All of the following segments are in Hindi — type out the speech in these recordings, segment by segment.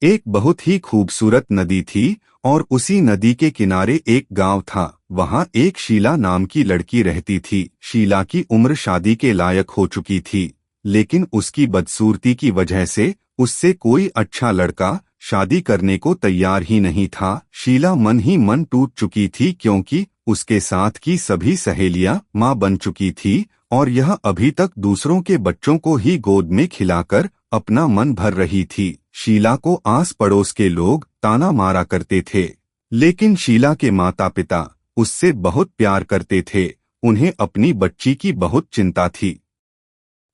एक बहुत ही खूबसूरत नदी थी और उसी नदी के किनारे एक गांव था। वहां एक शीला नाम की लड़की रहती थी। शीला की उम्र शादी के लायक हो चुकी थी, लेकिन उसकी बदसूरती की वजह से उससे कोई अच्छा लड़का शादी करने को तैयार ही नहीं था। शीला मन ही मन टूट चुकी थी, क्योंकि उसके साथ की सभी सहेलियां मां बन चुकी थी और यह अभी तक दूसरों के बच्चों को ही गोद में खिलाकर अपना मन भर रही थी। शीला को आस पड़ोस के लोग ताना मारा करते थे, लेकिन शीला के माता पिता उससे बहुत प्यार करते थे। उन्हें अपनी बच्ची की बहुत चिंता थी,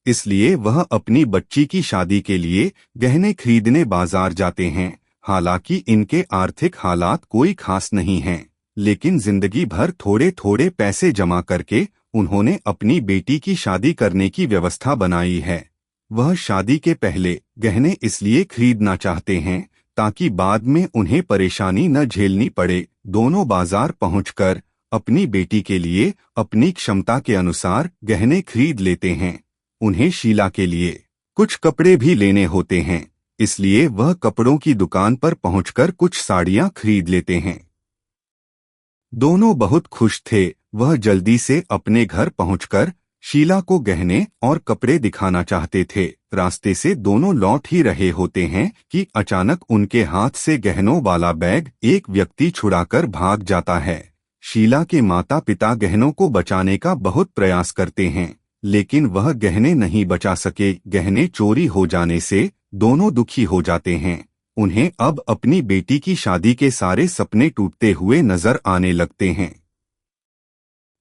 इसलिए वह अपनी बच्ची की शादी के लिए गहने खरीदने बाजार जाते हैं। हालांकि इनके आर्थिक हालात कोई खास नहीं हैं, लेकिन जिंदगी भर थोड़े थोड़े पैसे जमा करके उन्होंने अपनी बेटी की शादी करने की व्यवस्था बनाई है। वह शादी के पहले गहने इसलिए खरीदना चाहते हैं ताकि बाद में उन्हें परेशानी न झेलनी पड़े। दोनों बाजार पहुंचकर अपनी बेटी के लिए अपनी क्षमता के अनुसार गहने खरीद लेते हैं। उन्हें शीला के लिए कुछ कपड़े भी लेने होते हैं, इसलिए वह कपड़ों की दुकान पर पहुंचकर कुछ साड़ियां खरीद लेते हैं। दोनों बहुत खुश थे। वह जल्दी से अपने घर पहुंचकर शीला को गहने और कपड़े दिखाना चाहते थे। रास्ते से दोनों लौट ही रहे होते हैं कि अचानक उनके हाथ से गहनों वाला बैग एक व्यक्ति छुड़ाकर भाग जाता है। शीला के माता पिता गहनों को बचाने का बहुत प्रयास करते हैं, लेकिन वह गहने नहीं बचा सके। गहने चोरी हो जाने से दोनों दुखी हो जाते हैं। उन्हें अब अपनी बेटी की शादी के सारे सपने टूटते हुए नजर आने लगते हैं।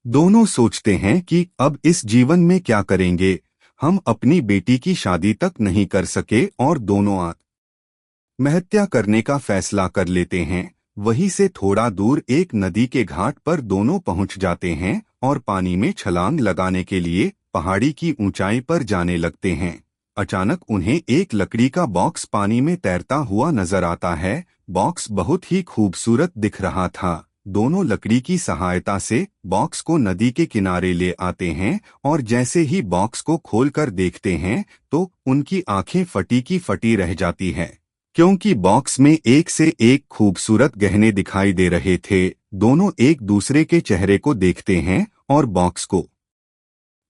दोनों सोचते हैं कि अब इस जीवन में क्या करेंगे, हम अपनी बेटी की शादी तक नहीं कर सके और दोनों आत्महत्या करने का फैसला कर लेते हैं। वहीं से थोड़ा दूर एक नदी के घाट पर दोनों पहुंच जाते हैं और पानी में छलांग लगाने के लिए पहाड़ी की ऊंचाई पर जाने लगते हैं। अचानक उन्हें एक लकड़ी का बॉक्स पानी में तैरता हुआ नजर आता है। बॉक्स बहुत ही खूबसूरत दिख रहा था। दोनों लकड़ी की सहायता से बॉक्स को नदी के किनारे ले आते हैं और जैसे ही बॉक्स को खोलकर देखते हैं तो उनकी आंखें फटी की फटी रह जाती हैं, क्योंकि बॉक्स में एक से एक खूबसूरत गहने दिखाई दे रहे थे। दोनों एक दूसरे के चेहरे को देखते हैं और बॉक्स को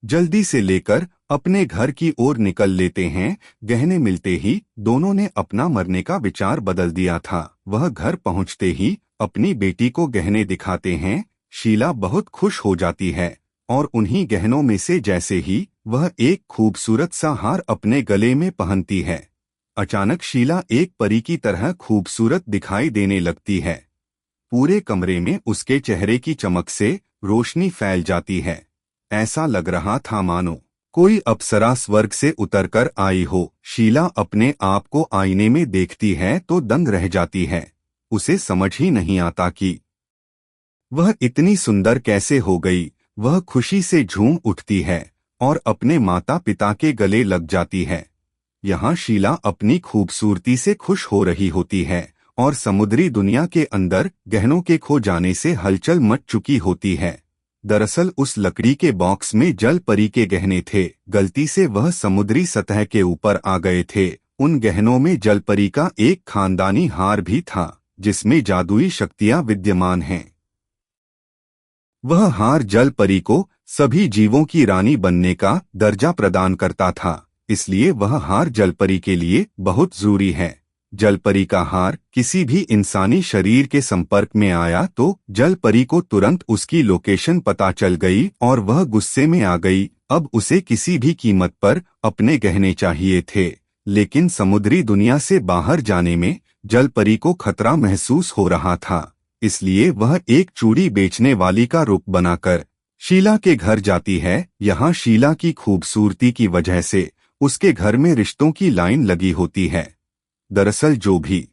जल्दी से लेकर अपने घर की ओर निकल लेते हैं। गहने मिलते ही दोनों ने अपना मरने का विचार बदल दिया था। वह घर पहुंचते ही अपनी बेटी को गहने दिखाते हैं। शीला बहुत खुश हो जाती है और उन्हीं गहनों में से जैसे ही वह एक खूबसूरत सा हार अपने गले में पहनती है, अचानक शीला एक परी की तरह खूबसूरत दिखाई देने लगती है। पूरे कमरे में उसके चेहरे की चमक से रोशनी फैल जाती है। ऐसा लग रहा था मानो कोई अप्सरा स्वर्ग से उतरकर आई हो। शीला अपने आप को आईने में देखती है तो दंग रह जाती है। उसे समझ ही नहीं आता कि वह इतनी सुंदर कैसे हो गई। वह खुशी से झूम उठती है और अपने माता पिता के गले लग जाती है। यहाँ शीला अपनी खूबसूरती से खुश हो रही होती है और समुद्री दुनिया के अंदर गहनों के खो जाने से हलचल मच चुकी होती है। दरअसल उस लकड़ी के बॉक्स में जल परी के गहने थे। गलती से वह समुद्री सतह के ऊपर आ गए थे। उन गहनों में जल परी का एक खानदानी हार भी था, जिसमें जादुई शक्तियां विद्यमान हैं। वह हार जल परी को सभी जीवों की रानी बनने का दर्जा प्रदान करता था, इसलिए वह हार जल परी के लिए बहुत जरूरी है। जल परी का हार किसी भी इंसानी शरीर के संपर्क में आया तो जल परी को तुरंत उसकी लोकेशन पता चल गई और वह गुस्से में आ गई। अब उसे किसी भी कीमत पर अपने गहने चाहिए थे, लेकिन समुद्री दुनिया से बाहर जाने में जल परी को खतरा महसूस हो रहा था। इसलिए वह एक चूड़ी बेचने वाली का रूप बनाकर शीला के घर जाती है। यहाँ शीला की खूबसूरती की वजह से उसके घर में रिश्तों की लाइन लगी होती है। दरअसल जो भी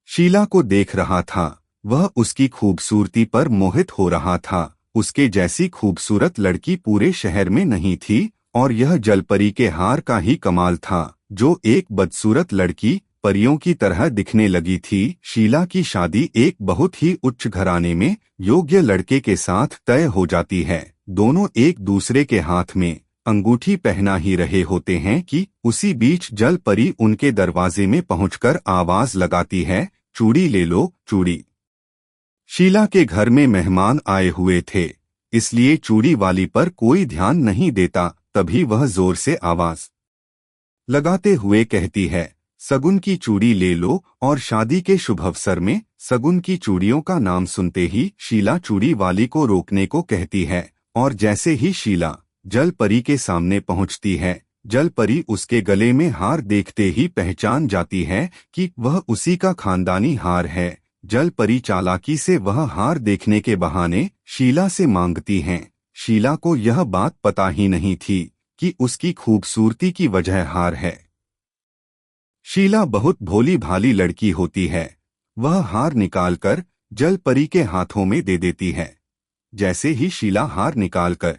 शीला को देख रहा था वह उसकी खूबसूरती पर मोहित हो रहा था। उसके जैसी खूबसूरत लड़की पूरे शहर में नहीं थी और यह जलपरी के हार का ही कमाल था, जो एक बदसूरत लड़की परियों की तरह दिखने लगी थी। शीला की शादी एक बहुत ही उच्च घराने में योग्य लड़के के साथ तय हो जाती है। दोनों एक दूसरे के हाथ में अंगूठी पहना ही रहे होते हैं कि उसी बीच जल परी उनके दरवाजे में पहुंचकर आवाज लगाती है, चूड़ी ले लो, चूड़ी। शीला के घर में मेहमान आए हुए थे, इसलिए चूड़ी वाली पर कोई ध्यान नहीं देता। तभी वह जोर से आवाज लगाते हुए कहती है, सगुन की चूड़ी ले लो। और शादी के शुभ अवसर में सगुन की चूड़ियों का नाम सुनते ही शीला चूड़ी वाली को रोकने को कहती है। और जैसे ही शीला जल परी के सामने पहुंचती है, जल परी उसके गले में हार देखते ही पहचान जाती है कि वह उसी का खानदानी हार है। जल परी चालाकी से वह हार देखने के बहाने शीला से मांगती हैं। शीला को यह बात पता ही नहीं थी कि उसकी खूबसूरती की वजह हार है। शीला बहुत भोली भाली लड़की होती है। वह हार निकालकर जल परी के हाथों में दे देती है। जैसे ही शीला हार निकालकर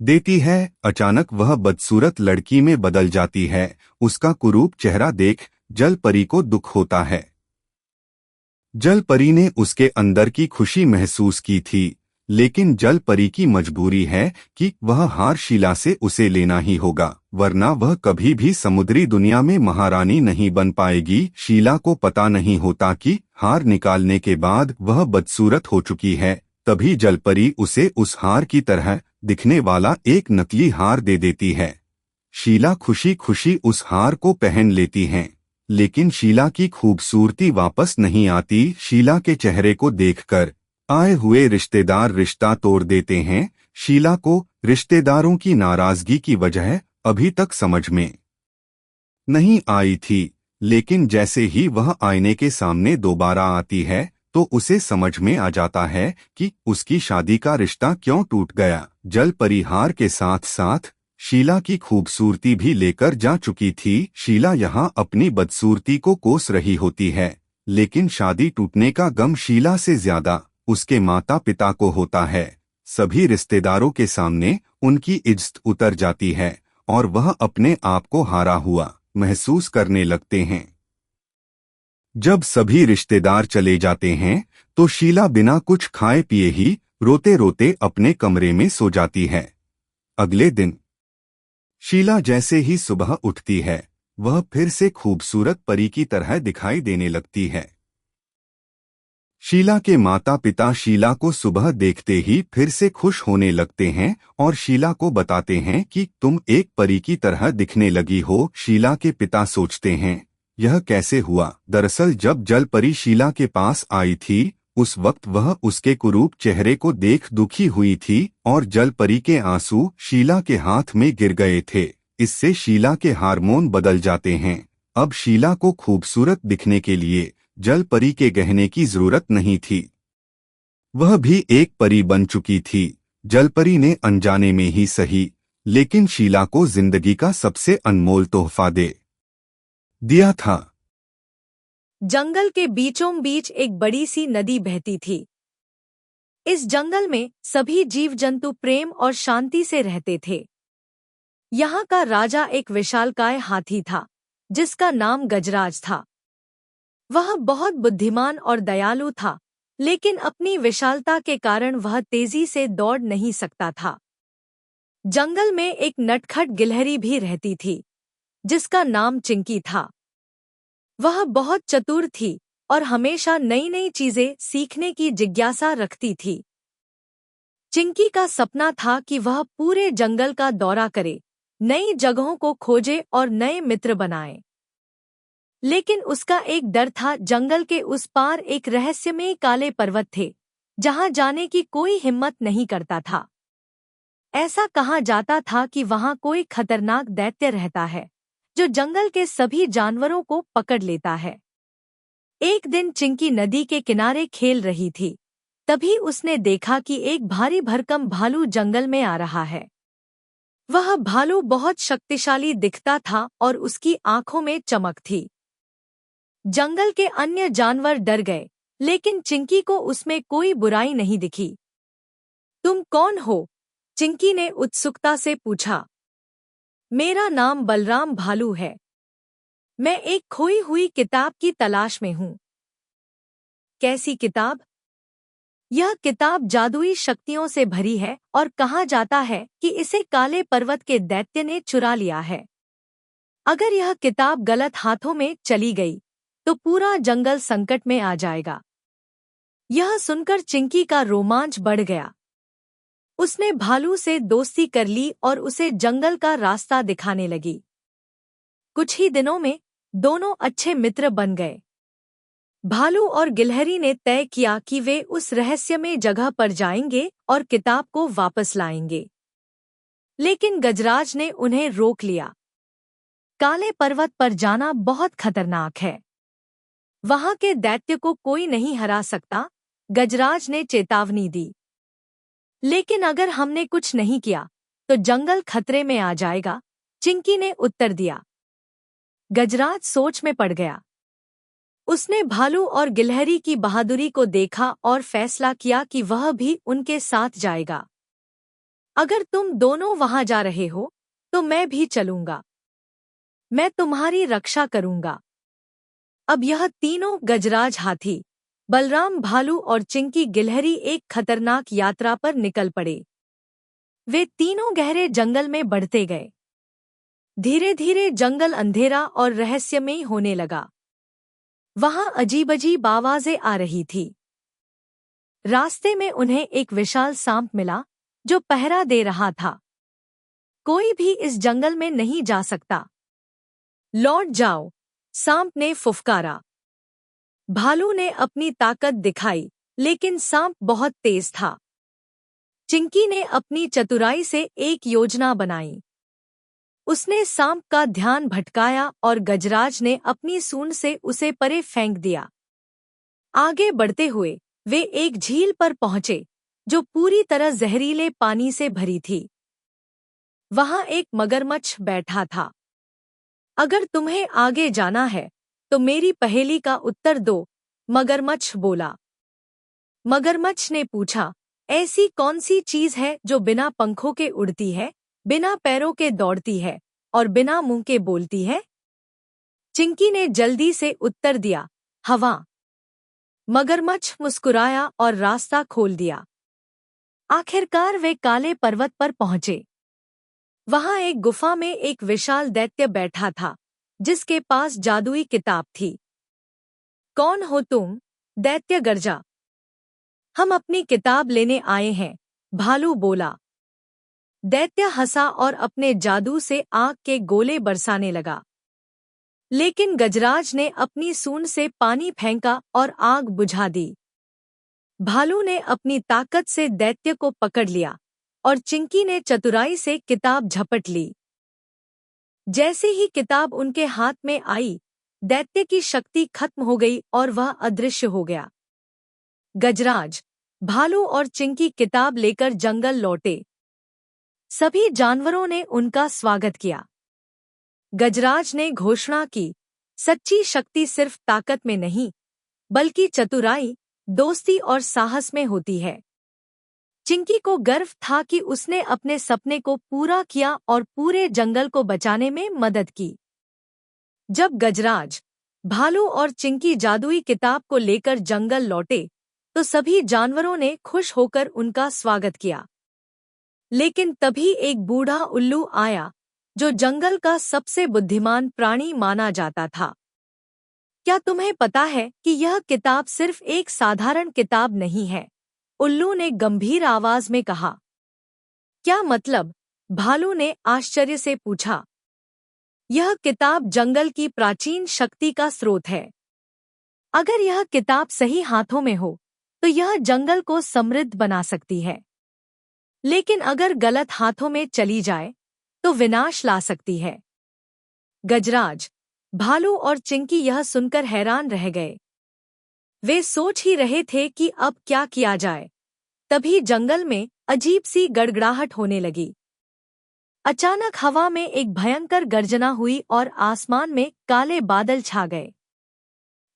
देती है, अचानक वह बदसूरत लड़की में बदल जाती है। उसका कुरूप चेहरा देख जल परी को दुख होता है। जल परी ने उसके अंदर की खुशी महसूस की थी, लेकिन जल परी की मजबूरी है कि वह हार शीला से उसे लेना ही होगा, वरना वह कभी भी समुद्री दुनिया में महारानी नहीं बन पाएगी। शीला को पता नहीं होता कि हार निकालने के बाद वह बदसूरत हो चुकी है। तभी जल परी उसे उस हार की तरह दिखने वाला एक नकली हार दे देती है। शीला खुशी खुशी उस हार को पहन लेती हैं, लेकिन शीला की खूबसूरती वापस नहीं आती। शीला के चेहरे को देखकर आए हुए रिश्तेदार रिश्ता तोड़ देते हैं। शीला को रिश्तेदारों की नाराजगी की वजह अभी तक समझ में नहीं आई थी, लेकिन जैसे ही वह आईने के सामने दोबारा आती है तो उसे समझ में आ जाता है कि उसकी शादी का रिश्ता क्यों टूट गया। जल परी हार के साथ साथ शीला की खूबसूरती भी लेकर जा चुकी थी। शीला यहाँ अपनी बदसूरती को कोस रही होती है, लेकिन शादी टूटने का गम शीला से ज्यादा उसके माता पिता को होता है। सभी रिश्तेदारों के सामने उनकी इज्जत उतर जाती है और वह अपने आप को हारा हुआ महसूस करने लगते हैं। जब सभी रिश्तेदार चले जाते हैं तो शीला बिना कुछ खाए पिए ही रोते रोते अपने कमरे में सो जाती है। अगले दिन शीला जैसे ही सुबह उठती है, वह फिर से खूबसूरत परी की तरह दिखाई देने लगती है। शीला के माता पिता शीला को सुबह देखते ही फिर से खुश होने लगते हैं और शीला को बताते हैं कि तुम एक परी की तरह दिखने लगी हो। शीला के पिता सोचते हैं, यह कैसे हुआ। दरअसल जब जल परी शीला के पास आई थी, उस वक्त वह उसके कुरूप चेहरे को देख दुखी हुई थी और जल परी के आंसू शीला के हाथ में गिर गए थे। इससे शीला के हार्मोन बदल जाते हैं। अब शीला को खूबसूरत दिखने के लिए जल परी के गहने की जरूरत नहीं थी। वह भी एक परी बन चुकी थी। जल परी ने अनजाने में ही सही, लेकिन शीला को जिंदगी का सबसे अनमोल तोहफा दे दिया था। जंगल के बीचों बीच एक बड़ी सी नदी बहती थी। इस जंगल में सभी जीव जंतु प्रेम और शांति से रहते थे। यहाँ का राजा एक विशालकाय हाथी था, जिसका नाम गजराज था। वह बहुत बुद्धिमान और दयालु था, लेकिन अपनी विशालता के कारण वह तेजी से दौड़ नहीं सकता था। जंगल में एक नटखट गिलहरी भी रहती थी, जिसका नाम चिंकी था। वह बहुत चतुर थी और हमेशा नई नई चीजें सीखने की जिज्ञासा रखती थी। चिंकी का सपना था कि वह पूरे जंगल का दौरा करे, नई जगहों को खोजे और नए मित्र बनाए। लेकिन उसका एक डर था, जंगल के उस पार एक रहस्यमय काले पर्वत थे, जहां जाने की कोई हिम्मत नहीं करता था। ऐसा कहा जाता था कि वहां कोई खतरनाक दैत्य रहता है, जो जंगल के सभी जानवरों को पकड़ लेता है। एक दिन चिंकी नदी के किनारे खेल रही थी, तभी उसने देखा कि एक भारी भरकम भालू जंगल में आ रहा है। वह भालू बहुत शक्तिशाली दिखता था और उसकी आंखों में चमक थी। जंगल के अन्य जानवर डर गए, लेकिन चिंकी को उसमें कोई बुराई नहीं दिखी। तुम कौन हो? चिंकी ने उत्सुकता से पूछा। मेरा नाम बलराम भालू है। मैं एक खोई हुई किताब की तलाश में हूँ। कैसी किताब? यह किताब जादुई शक्तियों से भरी है और कहा जाता है कि इसे काले पर्वत के दैत्य ने चुरा लिया है। अगर यह किताब गलत हाथों में चली गई तो पूरा जंगल संकट में आ जाएगा। यह सुनकर चिंकी का रोमांच बढ़ गया। उसने भालू से दोस्ती कर ली और उसे जंगल का रास्ता दिखाने लगी। कुछ ही दिनों में दोनों अच्छे मित्र बन गए। भालू और गिलहरी ने तय किया कि वे उस रहस्यमय जगह पर जाएंगे और किताब को वापस लाएंगे। लेकिन गजराज ने उन्हें रोक लिया। काले पर्वत पर जाना बहुत खतरनाक है। वहां के दैत्य को कोई नहीं हरा सकता, गजराज ने चेतावनी दी। लेकिन अगर हमने कुछ नहीं किया तो जंगल खतरे में आ जाएगा, चिंकी ने उत्तर दिया। गजराज सोच में पड़ गया। उसने भालू और गिलहरी की बहादुरी को देखा और फैसला किया कि वह भी उनके साथ जाएगा। अगर तुम दोनों वहां जा रहे हो तो मैं भी चलूंगा। मैं तुम्हारी रक्षा करूंगा। अब यह तीनों गजराज हाथी, बलराम भालू और चिंकी गिलहरी एक खतरनाक यात्रा पर निकल पड़े। वे तीनों गहरे जंगल में बढ़ते गए। धीरे धीरे जंगल अंधेरा और रहस्यमयी होने लगा। वहां अजीब-अजीब आवाजें आ रही थी। रास्ते में उन्हें एक विशाल सांप मिला जो पहरा दे रहा था। कोई भी इस जंगल में नहीं जा सकता। लौट जाओ, सांप ने फुफकारा। भालू ने अपनी ताकत दिखाई, लेकिन सांप बहुत तेज था। चिंकी ने अपनी चतुराई से एक योजना बनाई। उसने सांप का ध्यान भटकाया और गजराज ने अपनी सूंड से उसे परे फेंक दिया। आगे बढ़ते हुए वे एक झील पर पहुंचे जो पूरी तरह जहरीले पानी से भरी थी। वहां एक मगरमच्छ बैठा था। अगर तुम्हें आगे जाना है तो मेरी पहेली का उत्तर दो, मगरमच्छ बोला। मगरमच्छ ने पूछा, ऐसी कौन सी चीज है जो बिना पंखों के उड़ती है, बिना पैरों के दौड़ती है और बिना मुंह के बोलती है? चिंकी ने जल्दी से उत्तर दिया, हवा। मगरमच्छ मुस्कुराया और रास्ता खोल दिया। आखिरकार वे काले पर्वत पर पहुंचे। वहां एक गुफा में एक विशाल दैत्य बैठा था जिसके पास जादुई किताब थी। कौन हो तुम? दैत्य गरजा। हम अपनी किताब लेने आए हैं, भालू बोला। दैत्य हंसा और अपने जादू से आग के गोले बरसाने लगा। लेकिन गजराज ने अपनी सूंड से पानी फेंका और आग बुझा दी। भालू ने अपनी ताकत से दैत्य को पकड़ लिया और चिंकी ने चतुराई से किताब झपट ली। जैसे ही किताब उनके हाथ में आई, दैत्य की शक्ति खत्म हो गई और वह अदृश्य हो गया। गजराज, भालू और चिंकी किताब लेकर जंगल लौटे। सभी जानवरों ने उनका स्वागत किया। गजराज ने घोषणा की, सच्ची शक्ति सिर्फ ताकत में नहीं, बल्कि चतुराई, दोस्ती और साहस में होती है। चिंकी को गर्व था कि उसने अपने सपने को पूरा किया और पूरे जंगल को बचाने में मदद की। जब गजराज, भालू और चिंकी जादुई किताब को लेकर जंगल लौटे तो सभी जानवरों ने खुश होकर उनका स्वागत किया। लेकिन तभी एक बूढ़ा उल्लू आया जो जंगल का सबसे बुद्धिमान प्राणी माना जाता था। क्या तुम्हें पता है कि यह किताब सिर्फ एक साधारण किताब नहीं है? उल्लू ने गंभीर आवाज में कहा। क्या मतलब? भालू ने आश्चर्य से पूछा। यह किताब जंगल की प्राचीन शक्ति का स्रोत है। अगर यह किताब सही हाथों में हो तो यह जंगल को समृद्ध बना सकती है। लेकिन अगर गलत हाथों में चली जाए तो विनाश ला सकती है। गजराज, भालू और चिंकी यह सुनकर हैरान रह गए। वे सोच ही रहे थे कि अब क्या किया जाए। तभी जंगल में अजीब सी गड़गड़ाहट होने लगी। अचानक हवा में एक भयंकर गर्जना हुई और आसमान में काले बादल छा गए।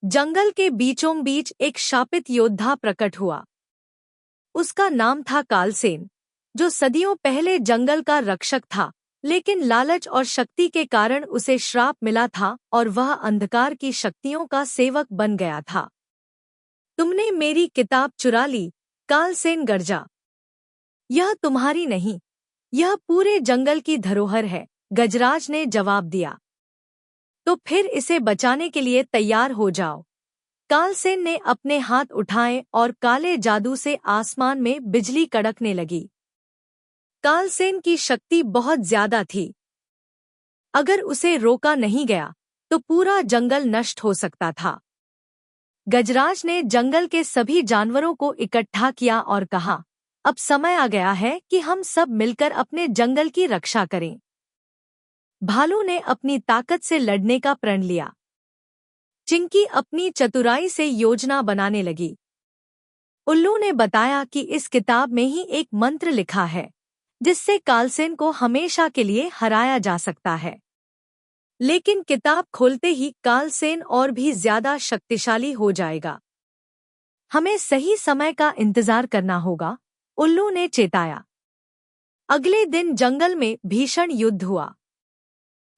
जंगल के बीचों बीच एक शापित योद्धा प्रकट हुआ। उसका नाम था कालसेन, जो सदियों पहले जंगल का रक्षक था, लेकिन लालच और शक्ति के कारण उसे श्राप मिला था और वह अंधकार की शक्तियों का सेवक बन गया था। तुमने मेरी किताब चुरा ली, कालसेन गर्जा। यह तुम्हारी नहीं, यह पूरे जंगल की धरोहर है, गजराज ने जवाब दिया। तो फिर इसे बचाने के लिए तैयार हो जाओ। कालसेन ने अपने हाथ उठाए और काले जादू से आसमान में बिजली कड़कने लगी। कालसेन की शक्ति बहुत ज्यादा थी। अगर उसे रोका नहीं गया तो पूरा जंगल नष्ट हो सकता था। गजराज ने जंगल के सभी जानवरों को इकट्ठा किया और कहा, अब समय आ गया है कि हम सब मिलकर अपने जंगल की रक्षा करें। भालू ने अपनी ताकत से लड़ने का प्रण लिया। चिंकी अपनी चतुराई से योजना बनाने लगी। उल्लू ने बताया कि इस किताब में ही एक मंत्र लिखा है जिससे कालसेन को हमेशा के लिए हराया जा सकता है। लेकिन किताब खोलते ही कालसेन और भी ज्यादा शक्तिशाली हो जाएगा। हमें सही समय का इंतजार करना होगा, उल्लू ने चेताया। अगले दिन जंगल में भीषण युद्ध हुआ।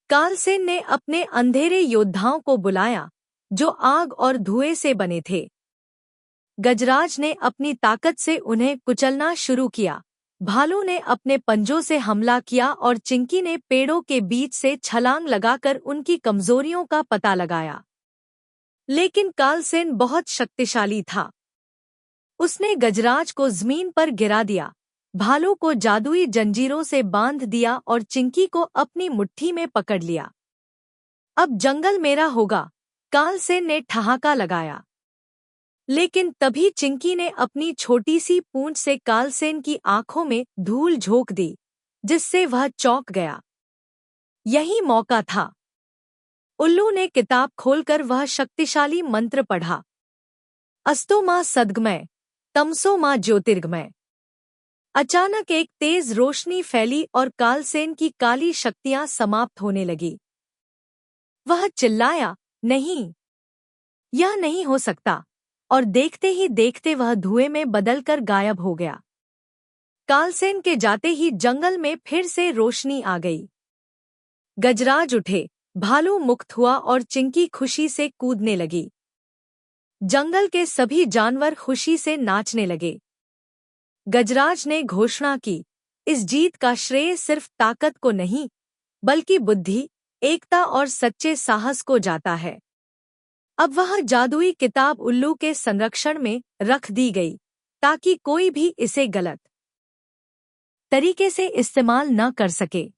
कालसेन ने अपने अंधेरे योद्धाओं को बुलाया जो आग और धुएं से बने थे। गजराज ने अपनी ताकत से उन्हें कुचलना शुरू किया। भालू ने अपने पंजों से हमला किया और चिंकी ने पेड़ों के बीच से छलांग लगाकर उनकी कमजोरियों का पता लगाया। लेकिन कालसेन बहुत शक्तिशाली था। उसने गजराज को जमीन पर गिरा दिया, भालू को जादुई जंजीरों से बांध दिया और चिंकी को अपनी मुट्ठी में पकड़ लिया। अब जंगल मेरा होगा, कालसेन ने ठहाका लगाया। लेकिन तभी चिंकी ने अपनी छोटी सी पूंछ से कालसेन की आंखों में धूल झोंक दी, जिससे वह चौंक गया। यही मौका था। उल्लू ने किताब खोलकर वह शक्तिशाली मंत्र पढ़ा। अस्तो मां सद्गमय, तमसो मां ज्योतिर्गमय। अचानक एक तेज रोशनी फैली और कालसेन की काली शक्तियां समाप्त होने लगी। वह चिल्लाया, नहीं, यह नहीं हो सकता, और देखते ही देखते वह धुएं में बदलकर गायब हो गया। कालसेन के जाते ही जंगल में फिर से रोशनी आ गई। गजराज उठे, भालू मुक्त हुआ और चिंकी खुशी से कूदने लगी। जंगल के सभी जानवर खुशी से नाचने लगे। गजराज ने घोषणा की, इस जीत का श्रेय सिर्फ ताकत को नहीं, बल्कि बुद्धि, एकता और सच्चे साहस को जाता है। अब वह जादुई किताब उल्लू के संरक्षण में रख दी गई, ताकि कोई भी इसे गलत तरीके से इस्तेमाल न कर सके।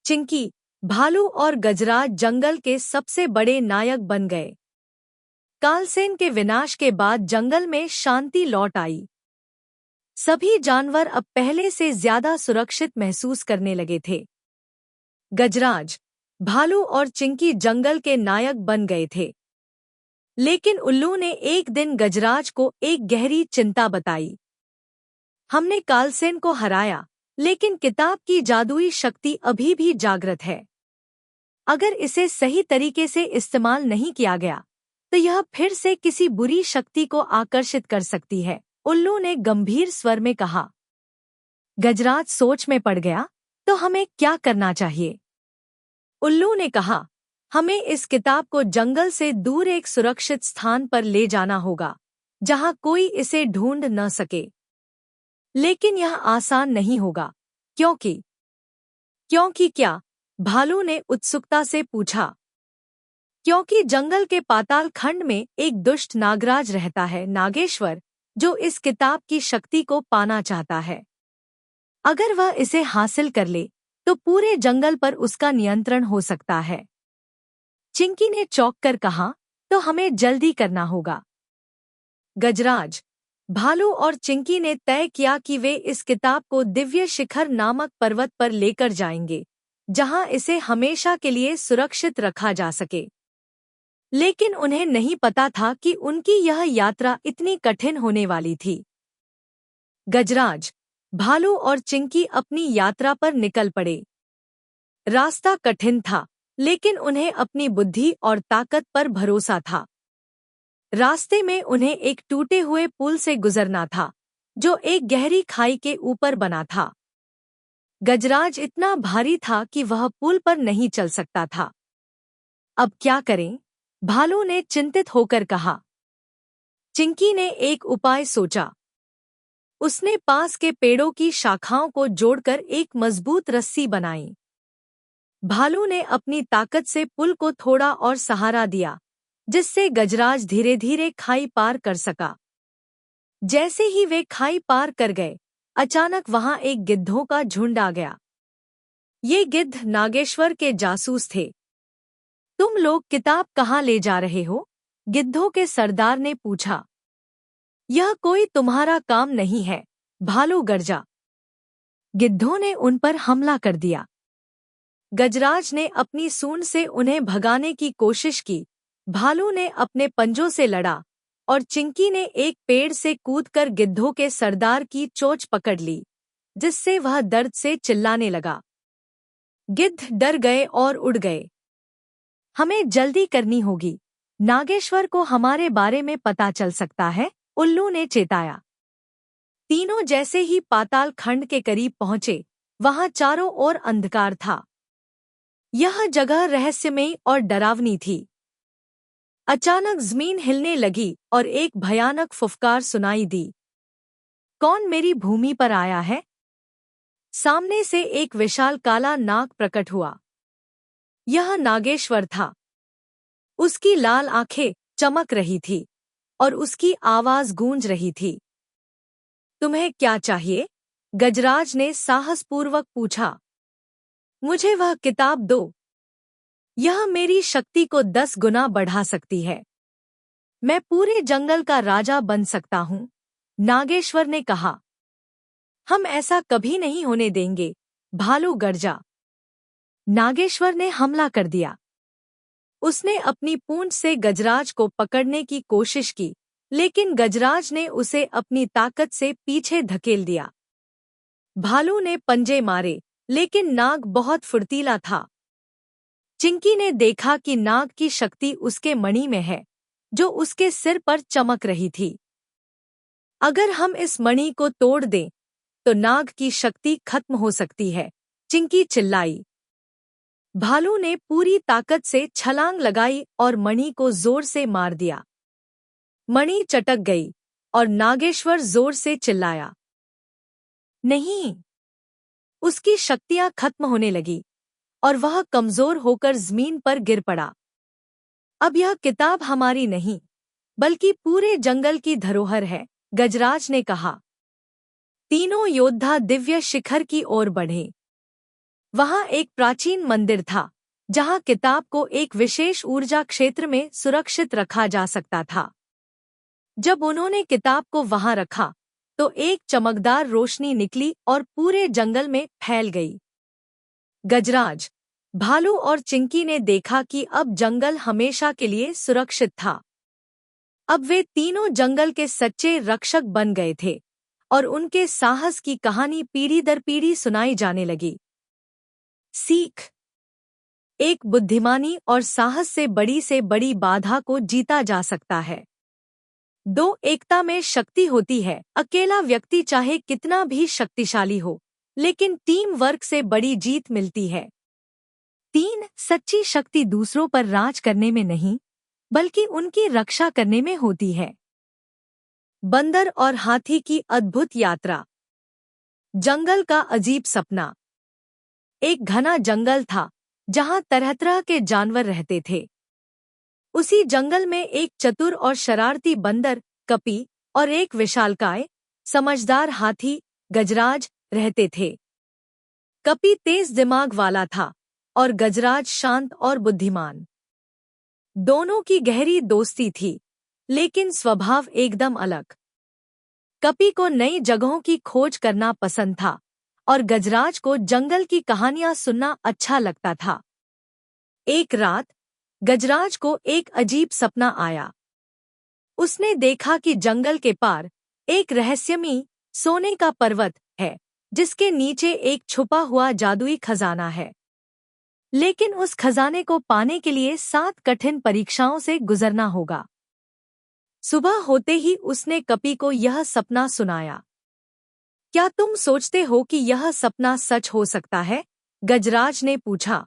चिंकी, भालू और गजराज जंगल के सबसे बड़े नायक बन गए। कालसेन के विनाश के बाद जंगल में शांति लौट आई। सभी जानवर अब पहले से ज्यादा सुरक्षित महसूस करने लगे थे। गजराज, भालू और चिंकी जंगल के नायक बन गए थे। लेकिन उल्लू ने एक दिन गजराज को एक गहरी चिंता बताई। हमने कालसेन को हराया, लेकिन किताब की जादुई शक्ति अभी भी जागृत है। अगर इसे सही तरीके से इस्तेमाल नहीं किया गया तो यह फिर से किसी बुरी शक्ति को आकर्षित कर सकती है, उल्लू ने गंभीर स्वर में कहा। गजराज सोच में पड़ गया, तो हमें क्या करना चाहिए? उल्लू ने कहा, हमें इस किताब को जंगल से दूर एक सुरक्षित स्थान पर ले जाना होगा, जहां कोई इसे ढूंढ न सके। लेकिन यह आसान नहीं होगा, क्योंकि क्या? भालू ने उत्सुकता से पूछा। क्योंकि जंगल के पाताल खंड में एक दुष्ट नागराज रहता है, नागेश्वर, जो इस किताब की शक्ति को पाना चाहता है। अगर वह इसे हासिल कर ले तो पूरे जंगल पर उसका नियंत्रण हो सकता है। चिंकी ने चौंक कर कहा, तो हमें जल्दी करना होगा। गजराज, भालू और चिंकी ने तय किया कि वे इस किताब को दिव्य शिखर नामक पर्वत पर लेकर जाएंगे, जहां इसे हमेशा के लिए सुरक्षित रखा जा सके। लेकिन उन्हें नहीं पता था कि उनकी यह यात्रा इतनी कठिन होने वाली थी। गजराज, भालू और चिंकी अपनी यात्रा पर निकल पड़े। रास्ता कठिन था, लेकिन उन्हें अपनी बुद्धि और ताकत पर भरोसा था। रास्ते में उन्हें एक टूटे हुए पुल से गुजरना था, जो एक गहरी खाई के ऊपर बना था। गजराज इतना भारी था कि वह पुल पर नहीं चल सकता था। अब क्या करें? भालू ने चिंतित होकर कहा। चिंकी ने एक उपाय सोचा। उसने पास के पेड़ों की शाखाओं को जोड़कर एक मजबूत रस्सी बनाई। भालू ने अपनी ताकत से पुल को थोड़ा और सहारा दिया, जिससे गजराज धीरे धीरे खाई पार कर सका। जैसे ही वे खाई पार कर गए, अचानक वहां एक गिद्धों का झुंड आ गया। ये गिद्ध नागेश्वर के जासूस थे। तुम लोग किताब कहाँ ले जा रहे हो? गिद्धों के सरदार ने पूछा। यह कोई तुम्हारा काम नहीं है, भालू गरजा। गिद्धों ने उन पर हमला कर दिया। गजराज ने अपनी सूंड से उन्हें भगाने की कोशिश की। भालू ने अपने पंजों से लड़ा और चिंकी ने एक पेड़ से कूदकर गिद्धों के सरदार की चोंच पकड़ ली, जिससे वह दर्द से चिल्लाने लगा। गिद्ध डर गए और उड़ गए। हमें जल्दी करनी होगी, नागेश्वर को हमारे बारे में पता चल सकता है, उल्लू ने चेताया। तीनों जैसे ही पाताल खंड के करीब पहुंचे, वहां चारों ओर अंधकार था। यह जगह रहस्यमयी और डरावनी थी। अचानक जमीन हिलने लगी और एक भयानक फुफकार सुनाई दी। कौन मेरी भूमि पर आया है? सामने से एक विशाल काला नाग प्रकट हुआ। यह नागेश्वर था। उसकी लाल आंखें चमक रही थी और उसकी आवाज गूंज रही थी। तुम्हें क्या चाहिए? गजराज ने साहसपूर्वक पूछा। मुझे वह किताब दो। यह मेरी शक्ति को 10 गुना बढ़ा सकती है। मैं पूरे जंगल का राजा बन सकता हूँ, नागेश्वर ने कहा। हम ऐसा कभी नहीं होने देंगे, भालू गरजा। नागेश्वर ने हमला कर दिया। उसने अपनी पूंछ से गजराज को पकड़ने की कोशिश की, लेकिन गजराज ने उसे अपनी ताकत से पीछे धकेल दिया। भालू ने पंजे मारे, लेकिन नाग बहुत फुर्तीला था। चिंकी ने देखा कि नाग की शक्ति उसके मणि में है, जो उसके सिर पर चमक रही थी। अगर हम इस मणि को तोड़ दें, तो नाग की शक्ति खत्म हो सकती है, चिंकी चिल्लाई। भालू ने पूरी ताकत से छलांग लगाई और मणि को जोर से मार दिया। मणि चटक गई और नागेश्वर जोर से चिल्लाया। नहीं! उसकी शक्तियां खत्म होने लगी और वह कमजोर होकर जमीन पर गिर पड़ा। अब यह किताब हमारी नहीं, बल्कि पूरे जंगल की धरोहर है, गजराज ने कहा। तीनों योद्धा दिव्य शिखर की ओर बढ़े। वहां एक प्राचीन मंदिर था, जहां किताब को एक विशेष ऊर्जा क्षेत्र में सुरक्षित रखा जा सकता था। जब उन्होंने किताब को वहां रखा, तो एक चमकदार रोशनी निकली और पूरे जंगल में फैल गई। गजराज, भालू और चिंकी ने देखा कि अब जंगल हमेशा के लिए सुरक्षित था। अब वे तीनों जंगल के सच्चे रक्षक बन गए थे और उनके साहस की कहानी पीढ़ी दर पीढ़ी सुनाई जाने लगी। सीख: एक बुद्धिमानी और साहस से बड़ी बाधा को जीता जा सकता है। 2, एकता में शक्ति होती है। अकेला व्यक्ति चाहे कितना भी शक्तिशाली हो, लेकिन टीम वर्क से बड़ी जीत मिलती है। 3, सच्ची शक्ति दूसरों पर राज करने में नहीं, बल्कि उनकी रक्षा करने में होती है। बंदर और हाथी की अद्भुत यात्रा। जंगल का अजीब सपना। एक घना जंगल था, जहां तरह तरह के जानवर रहते थे। उसी जंगल में एक चतुर और शरारती बंदर, कपी, और एक विशालकाय, समझदार हाथी, गजराज, रहते थे। कपी तेज दिमाग वाला था और गजराज शांत और बुद्धिमान। दोनों की गहरी दोस्ती थी, लेकिन स्वभाव एकदम अलग। कपी को नई जगहों की खोज करना पसंद था और गजराज को जंगल की कहानियां सुनना अच्छा लगता था। एक रात गजराज को एक अजीब सपना आया। उसने देखा कि जंगल के पार एक रहस्यमयी सोने का पर्वत है, जिसके नीचे एक छुपा हुआ जादुई खजाना है। लेकिन उस खजाने को पाने के लिए 7 कठिन परीक्षाओं से गुजरना होगा। सुबह होते ही उसने कपी को यह सपना सुनाया। क्या तुम सोचते हो कि यह सपना सच हो सकता है? गजराज ने पूछा।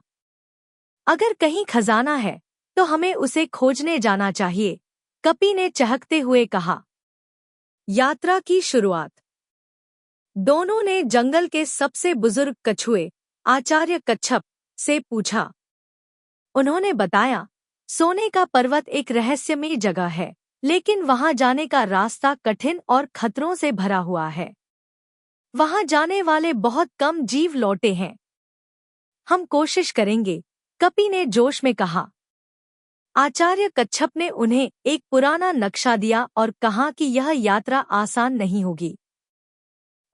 अगर कहीं खजाना है, तो हमें उसे खोजने जाना चाहिए, कपी ने चहकते हुए कहा। यात्रा की शुरुआत। दोनों ने जंगल के सबसे बुजुर्ग कछुए आचार्य कच्छप से पूछा। उन्होंने बताया, सोने का पर्वत एक रहस्यमयी जगह है, लेकिन वहां जाने का रास्ता कठिन और खतरों से भरा हुआ है। वहां जाने वाले बहुत कम जीव लौटे हैं। हम कोशिश करेंगे, कपी ने जोश में कहा। आचार्य कच्छप ने उन्हें एक पुराना नक्शा दिया और कहा कि यह यात्रा आसान नहीं होगी।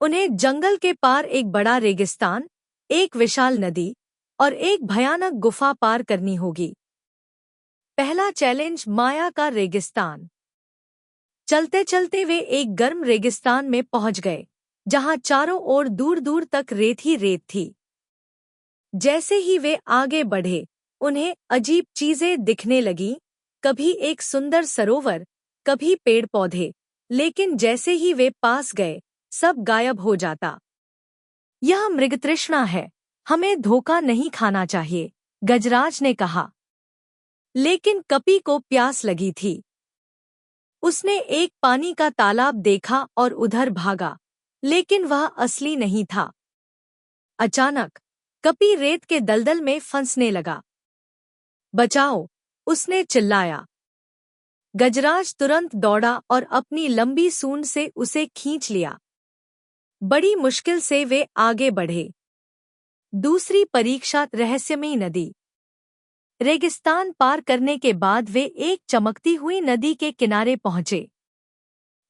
उन्हें जंगल के पार एक बड़ा रेगिस्तान, एक विशाल नदी और एक भयानक गुफा पार करनी होगी। पहला चैलेंज, माया का रेगिस्तान। चलते चलते वे एक गर्म रेगिस्तान में पहुंच गए, जहां चारों ओर दूर दूर तक रेत ही रेत थी। जैसे ही वे आगे बढ़े, उन्हें अजीब चीजें दिखने लगीं, कभी एक सुंदर सरोवर, कभी पेड़ पौधे, लेकिन जैसे ही वे पास गए, सब गायब हो जाता। यह मृगतृष्णा है, हमें धोखा नहीं खाना चाहिए, गजराज ने कहा। लेकिन कपी को प्यास लगी थी। उसने एक पानी का तालाब देखा और उधर भागा, लेकिन वह असली नहीं था। अचानक कपी रेत के दलदल में फंसने लगा। बचाओ, उसने चिल्लाया। गजराज तुरंत दौड़ा और अपनी लंबी सूंड से उसे खींच लिया। बड़ी मुश्किल से वे आगे बढ़े। दूसरी परीक्षा, रहस्यमयी नदी। रेगिस्तान पार करने के बाद वे एक चमकती हुई नदी के किनारे पहुंचे।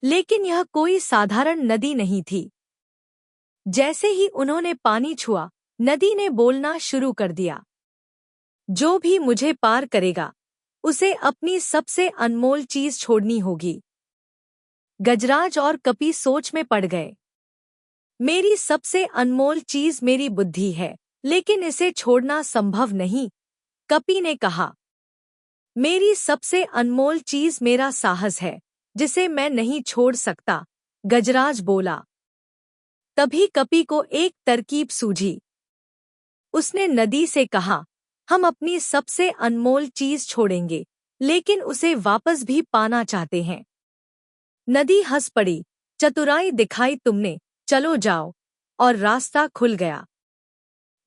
लेकिन यह कोई साधारण नदी नहीं थी। जैसे ही उन्होंने पानी छुआ, नदी ने बोलना शुरू कर दिया। जो भी मुझे पार करेगा, उसे अपनी सबसे अनमोल चीज छोड़नी होगी। गजराज और कपी सोच में पड़ गए। मेरी सबसे अनमोल चीज मेरी बुद्धि है, लेकिन इसे छोड़ना संभव नहीं, कपी ने कहा। मेरी सबसे अनमोल चीज मेरा साहस है, जिसे मैं नहीं छोड़ सकता, गजराज बोला। तभी कपी को एक तरकीब सूझी। उसने नदी से कहा, हम अपनी सबसे अनमोल चीज छोड़ेंगे, लेकिन उसे वापस भी पाना चाहते हैं। नदी हंस पड़ी, चतुराई दिखाई तुमने, चलो जाओ, और रास्ता खुल गया।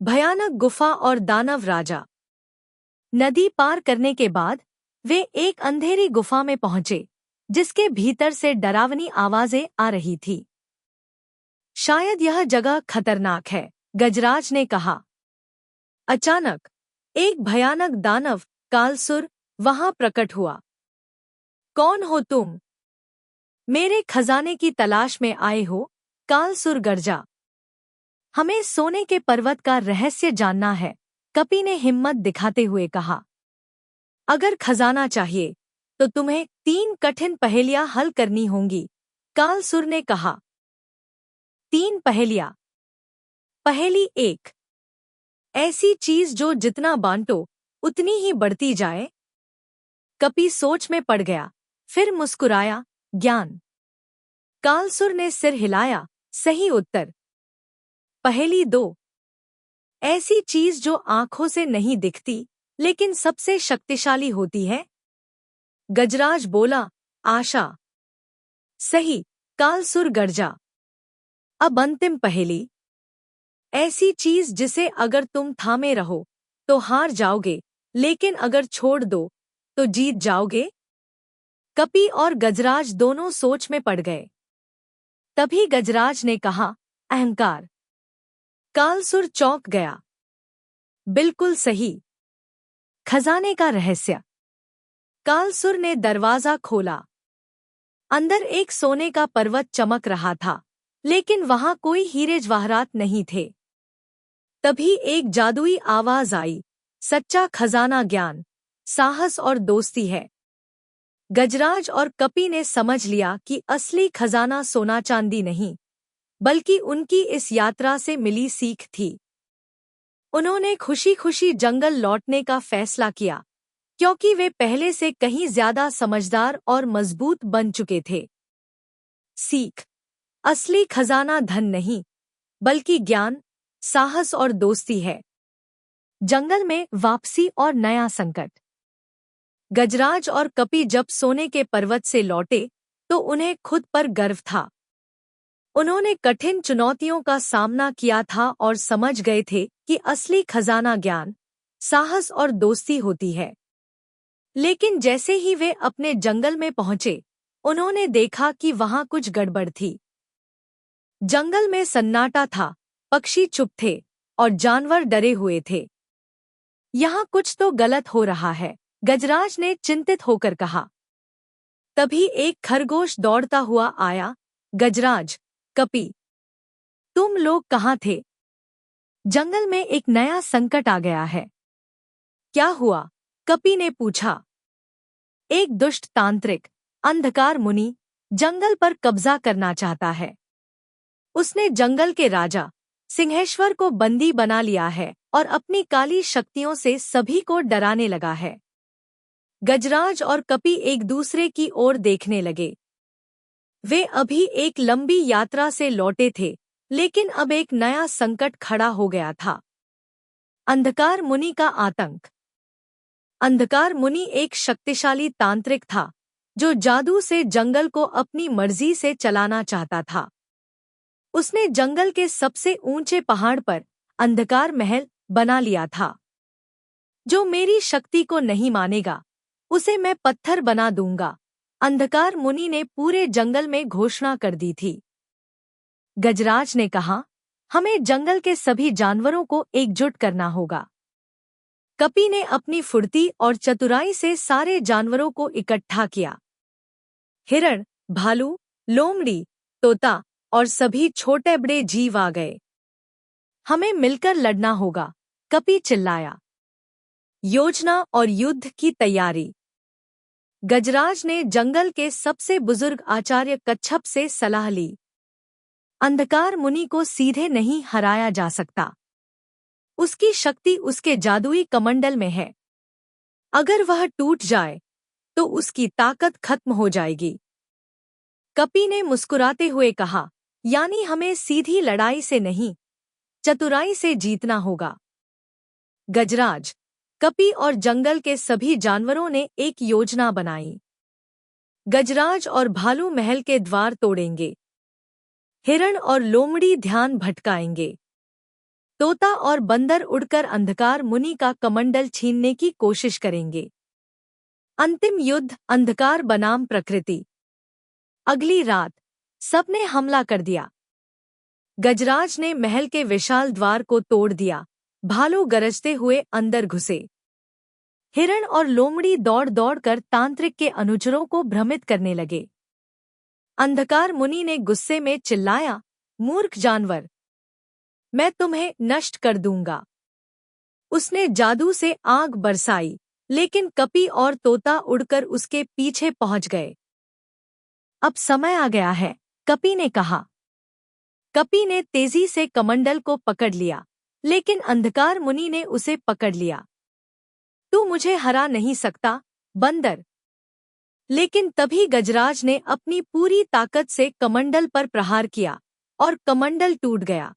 भयानक गुफा और दानव राजा। नदी पार करने के बाद वे एक अंधेरी गुफा में पहुंचे, जिसके भीतर से डरावनी आवाजें आ रही थी। शायद यह जगह खतरनाक है, गजराज ने कहा। अचानक एक भयानक दानव, कालसुर, वहां प्रकट हुआ। कौन हो तुम? मेरे खजाने की तलाश में आए हो? कालसुर गरजा। हमें सोने के पर्वत का रहस्य जानना है, कपी ने हिम्मत दिखाते हुए कहा। अगर खजाना चाहिए, तो तुम्हें 3 कठिन पहेलियां हल करनी होंगी, कालसुर ने कहा। 3 पहेलियां। पहेली 1। ऐसी चीज जो जितना बांटो, उतनी ही बढ़ती जाए। कपी सोच में पड़ गया, फिर मुस्कुराया। ज्ञान। कालसुर ने सिर हिलाया, सही उत्तर। पहेली 2। ऐसी चीज जो आंखों से नहीं दिखती, लेकिन सबसे शक्तिशाली होती है। गजराज बोला, आशा। सही, कालसुर गरजा। अब अंतिम पहेली। ऐसी चीज जिसे अगर तुम थामे रहो, तो हार जाओगे, लेकिन अगर छोड़ दो, तो जीत जाओगे। कपी और गजराज दोनों सोच में पड़ गए। तभी गजराज ने कहा, अहंकार। कालसुर चौंक गया। बिल्कुल सही। खजाने का रहस्य। कालसुर ने दरवाजा खोला। अंदर एक सोने का पर्वत चमक रहा था, लेकिन वहां कोई हीरे जवाहरात नहीं थे। तभी एक जादुई आवाज आई, सच्चा खजाना ज्ञान, साहस और दोस्ती है। गजराज और कपी ने समझ लिया कि असली खजाना सोना चांदी नहीं, बल्कि उनकी इस यात्रा से मिली सीख थी। उन्होंने खुशी खुशी जंगल लौटने का फैसला किया, क्योंकि वे पहले से कहीं ज्यादा समझदार और मजबूत बन चुके थे। सीख। असली खजाना धन नहीं, बल्कि ज्ञान, साहस और दोस्ती है। जंगल में वापसी और नया संकट। गजराज और कपी जब सोने के पर्वत से लौटे, तो उन्हें खुद पर गर्व था। उन्होंने कठिन चुनौतियों का सामना किया था और समझ गए थे कि असली खजाना ज्ञान, साहस और दोस्ती होती है। लेकिन जैसे ही वे अपने जंगल में पहुंचे, उन्होंने देखा कि वहां कुछ गड़बड़ थी। जंगल में सन्नाटा था, पक्षी चुप थे और जानवर डरे हुए थे। यहाँ कुछ तो गलत हो रहा है, गजराज ने चिंतित होकर कहा। तभी एक खरगोश दौड़ता हुआ आया। गजराज, कपी, तुम लोग कहाँ थे? जंगल में एक नया संकट आ गया है। क्या हुआ? कपी ने पूछा। एक दुष्ट तांत्रिक, अंधकार मुनि, जंगल पर कब्जा करना चाहता है। उसने जंगल के राजा सिंहेश्वर को बंदी बना लिया है और अपनी काली शक्तियों से सभी को डराने लगा है। गजराज और कपी एक दूसरे की ओर देखने लगे। वे अभी एक लंबी यात्रा से लौटे थे, लेकिन अब एक नया संकट खड़ा हो गया था। अंधकार मुनि का आतंक। अंधकार मुनि एक शक्तिशाली तांत्रिक था, जो जादू से जंगल को अपनी मर्जी से चलाना चाहता था। उसने जंगल के सबसे ऊंचे पहाड़ पर अंधकार महल बना लिया था। जो मेरी शक्ति को नहीं मानेगा, उसे मैं पत्थर बना दूंगा, अंधकार मुनि ने पूरे जंगल में घोषणा कर दी थी। गजराज ने कहा, हमें जंगल के सभी जानवरों को एकजुट करना होगा। कपी ने अपनी फुर्ती और चतुराई से सारे जानवरों को इकट्ठा किया। हिरण, भालू, लोमड़ी, तोता और सभी छोटे बड़े जीव आ गए। हमें मिलकर लड़ना होगा, कपी चिल्लाया। योजना और युद्ध की तैयारी। गजराज ने जंगल के सबसे बुजुर्ग आचार्य कच्छप से सलाह ली। अंधकार मुनि को सीधे नहीं हराया जा सकता। उसकी शक्ति उसके जादुई कमंडल में है। अगर वह टूट जाए तो उसकी ताकत खत्म हो जाएगी। कपी ने मुस्कुराते हुए कहा, यानी हमें सीधी लड़ाई से नहीं, चतुराई से जीतना होगा। गजराज, कपी और जंगल के सभी जानवरों ने एक योजना बनाई। गजराज और भालू महल के द्वार तोड़ेंगे। हिरण और लोमड़ी ध्यान भटकाएंगे। तोता और बंदर उड़कर अंधकार मुनि का कमंडल छीनने की कोशिश करेंगे। अंतिम युद्ध अंधकार बनाम प्रकृति। अगली रात सबने हमला कर दिया। गजराज ने महल के विशाल द्वार को तोड़ दिया। भालू गरजते हुए अंदर घुसे। हिरण और लोमड़ी दौड़ दौड़कर तांत्रिक के अनुचरों को भ्रमित करने लगे। अंधकार मुनि ने गुस्से में चिल्लाया, मूर्ख जानवर, मैं तुम्हें नष्ट कर दूंगा। उसने जादू से आग बरसाई, लेकिन कपी और तोता उड़कर उसके पीछे पहुंच गए। अब समय आ गया है, कपी ने कहा। कपी ने तेजी से कमंडल को पकड़ लिया, लेकिन अंधकार मुनि ने उसे पकड़ लिया। तू मुझे हरा नहीं सकता, बंदर। लेकिन तभी गजराज ने अपनी पूरी ताकत से कमंडल पर प्रहार किया और कमंडल टूट गया।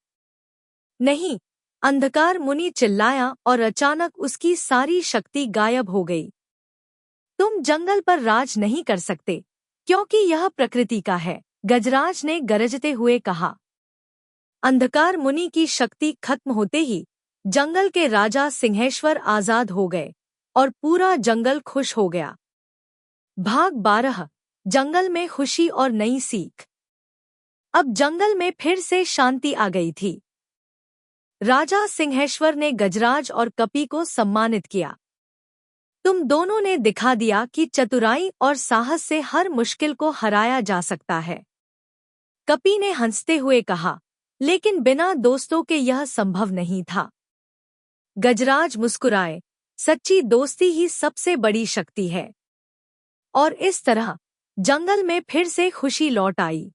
नहीं, अंधकार मुनि चिल्लाया और अचानक उसकी सारी शक्ति गायब हो गई। तुम जंगल पर राज नहीं कर सकते, क्योंकि यह प्रकृति का है, गजराज ने गरजते हुए कहा। अंधकार मुनि की शक्ति खत्म होते ही जंगल के राजा सिंहेश्वर आजाद हो गए और पूरा जंगल खुश हो गया। भाग 12। जंगल में खुशी और नई सीख। अब जंगल में फिर से शांति आ गई थी। राजा सिंहेश्वर ने गजराज और कपी को सम्मानित किया। तुम दोनों ने दिखा दिया कि चतुराई और साहस से हर मुश्किल को हराया जा सकता है। कपी ने हंसते हुए कहा, लेकिन बिना दोस्तों के यह संभव नहीं था। गजराज मुस्कुराए, सच्ची दोस्ती ही सबसे बड़ी शक्ति है। और इस तरह जंगल में फिर से खुशी लौट आई।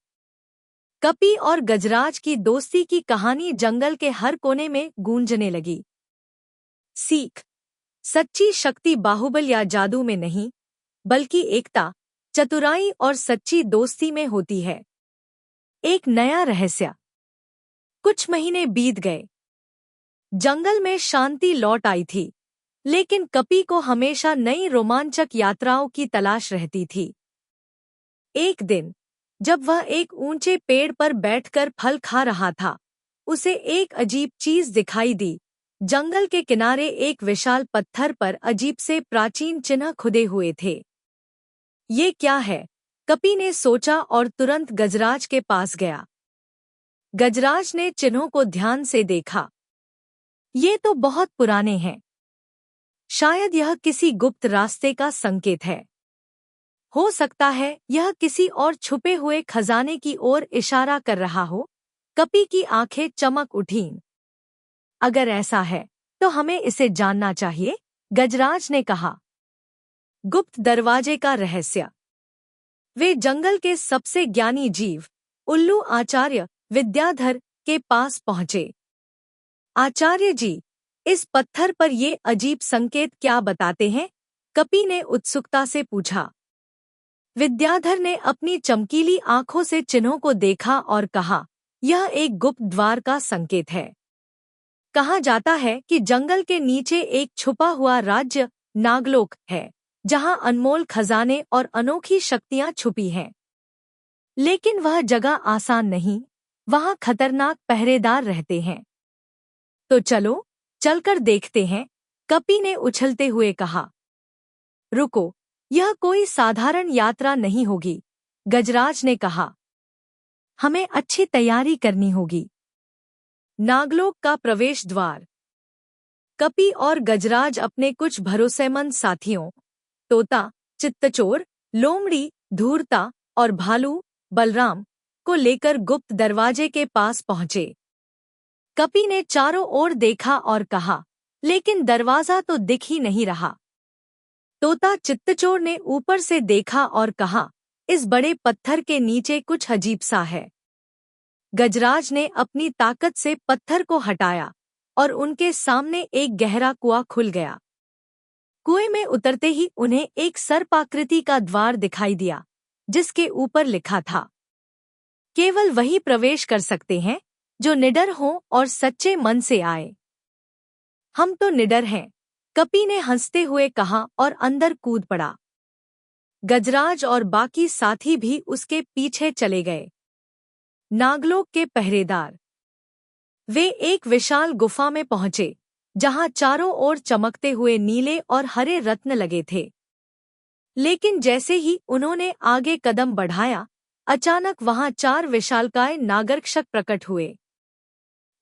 कपी और गजराज की दोस्ती की कहानी जंगल के हर कोने में गूंजने लगी। सीख। सच्ची शक्ति बाहुबल या जादू में नहीं, बल्कि एकता, चतुराई और सच्ची दोस्ती में होती है। एक नया रहस्य। कुछ महीने बीत गए। जंगल में शांति लौट आई थी, लेकिन कपी को हमेशा नई रोमांचक यात्राओं की तलाश रहती थी। एक दिन जब वह एक ऊंचे पेड़ पर बैठकर फल खा रहा था, उसे एक अजीब चीज दिखाई दी। जंगल के किनारे एक विशाल पत्थर पर अजीब से प्राचीन चिन्ह खुदे हुए थे। ये क्या है? कपी ने सोचा और तुरंत गजराज के पास गया। गजराज ने चिन्हों को ध्यान से देखा। ये तो बहुत पुराने हैं। शायद यह किसी गुप्त रास्ते का संकेत है। हो सकता है यह किसी और छुपे हुए खजाने की ओर इशारा कर रहा हो। कपी की आंखें चमक उठीं। अगर ऐसा है तो हमें इसे जानना चाहिए, गजराज ने कहा। गुप्त दरवाजे का रहस्य। वे जंगल के सबसे ज्ञानी जीव, उल्लू आचार्य विद्याधर के पास पहुंचे। आचार्य जी, इस पत्थर पर ये अजीब संकेत क्या बताते हैं? कपी ने उत्सुकता से पूछा। विद्याधर ने अपनी चमकीली आंखों से चिन्हों को देखा और कहा, यह एक गुप्त द्वार का संकेत है। कहा जाता है कि जंगल के नीचे एक छुपा हुआ राज्य नागलोक है, जहां अनमोल खजाने और अनोखी शक्तियां छुपी हैं। लेकिन वह जगह आसान नहीं, वहां खतरनाक पहरेदार रहते हैं। तो चलो, चलकर देखते हैं, कपी ने उछलते हुए कहा। रुको, यह कोई साधारण यात्रा नहीं होगी, गजराज ने कहा। हमें अच्छी तैयारी करनी होगी। नागलोक का प्रवेश द्वार। कपी और गजराज अपने कुछ भरोसेमंद साथियों, तोता, चित्तचोर, लोमड़ी, धूर्ता और भालू, बलराम, को लेकर गुप्त दरवाजे के पास पहुंचे। कपी ने चारों ओर देखा और कहा, लेकिन दरवाजा तो दिख ही नहीं रहा। तोता चित्तचोर ने ऊपर से देखा और कहा, इस बड़े पत्थर के नीचे कुछ अजीब सा है। गजराज ने अपनी ताकत से पत्थर को हटाया और उनके सामने एक गहरा कुआं खुल गया। कुएं में उतरते ही उन्हें एक सर्पाकृति का द्वार दिखाई दिया, जिसके ऊपर लिखा था, केवल वही प्रवेश कर सकते हैं जो निडर हों और सच्चे मन से आए। हम तो निडर हैं, कपी ने हंसते हुए कहा और अंदर कूद पड़ा। गजराज और बाकी साथी भी उसके पीछे चले गए। नागलोक के पहरेदार। वे एक विशाल गुफा में पहुंचे, जहां चारों ओर चमकते हुए नीले और हरे रत्न लगे थे। लेकिन जैसे ही उन्होंने आगे कदम बढ़ाया, अचानक वहां 4 विशालकाय नागरक्षक प्रकट हुए।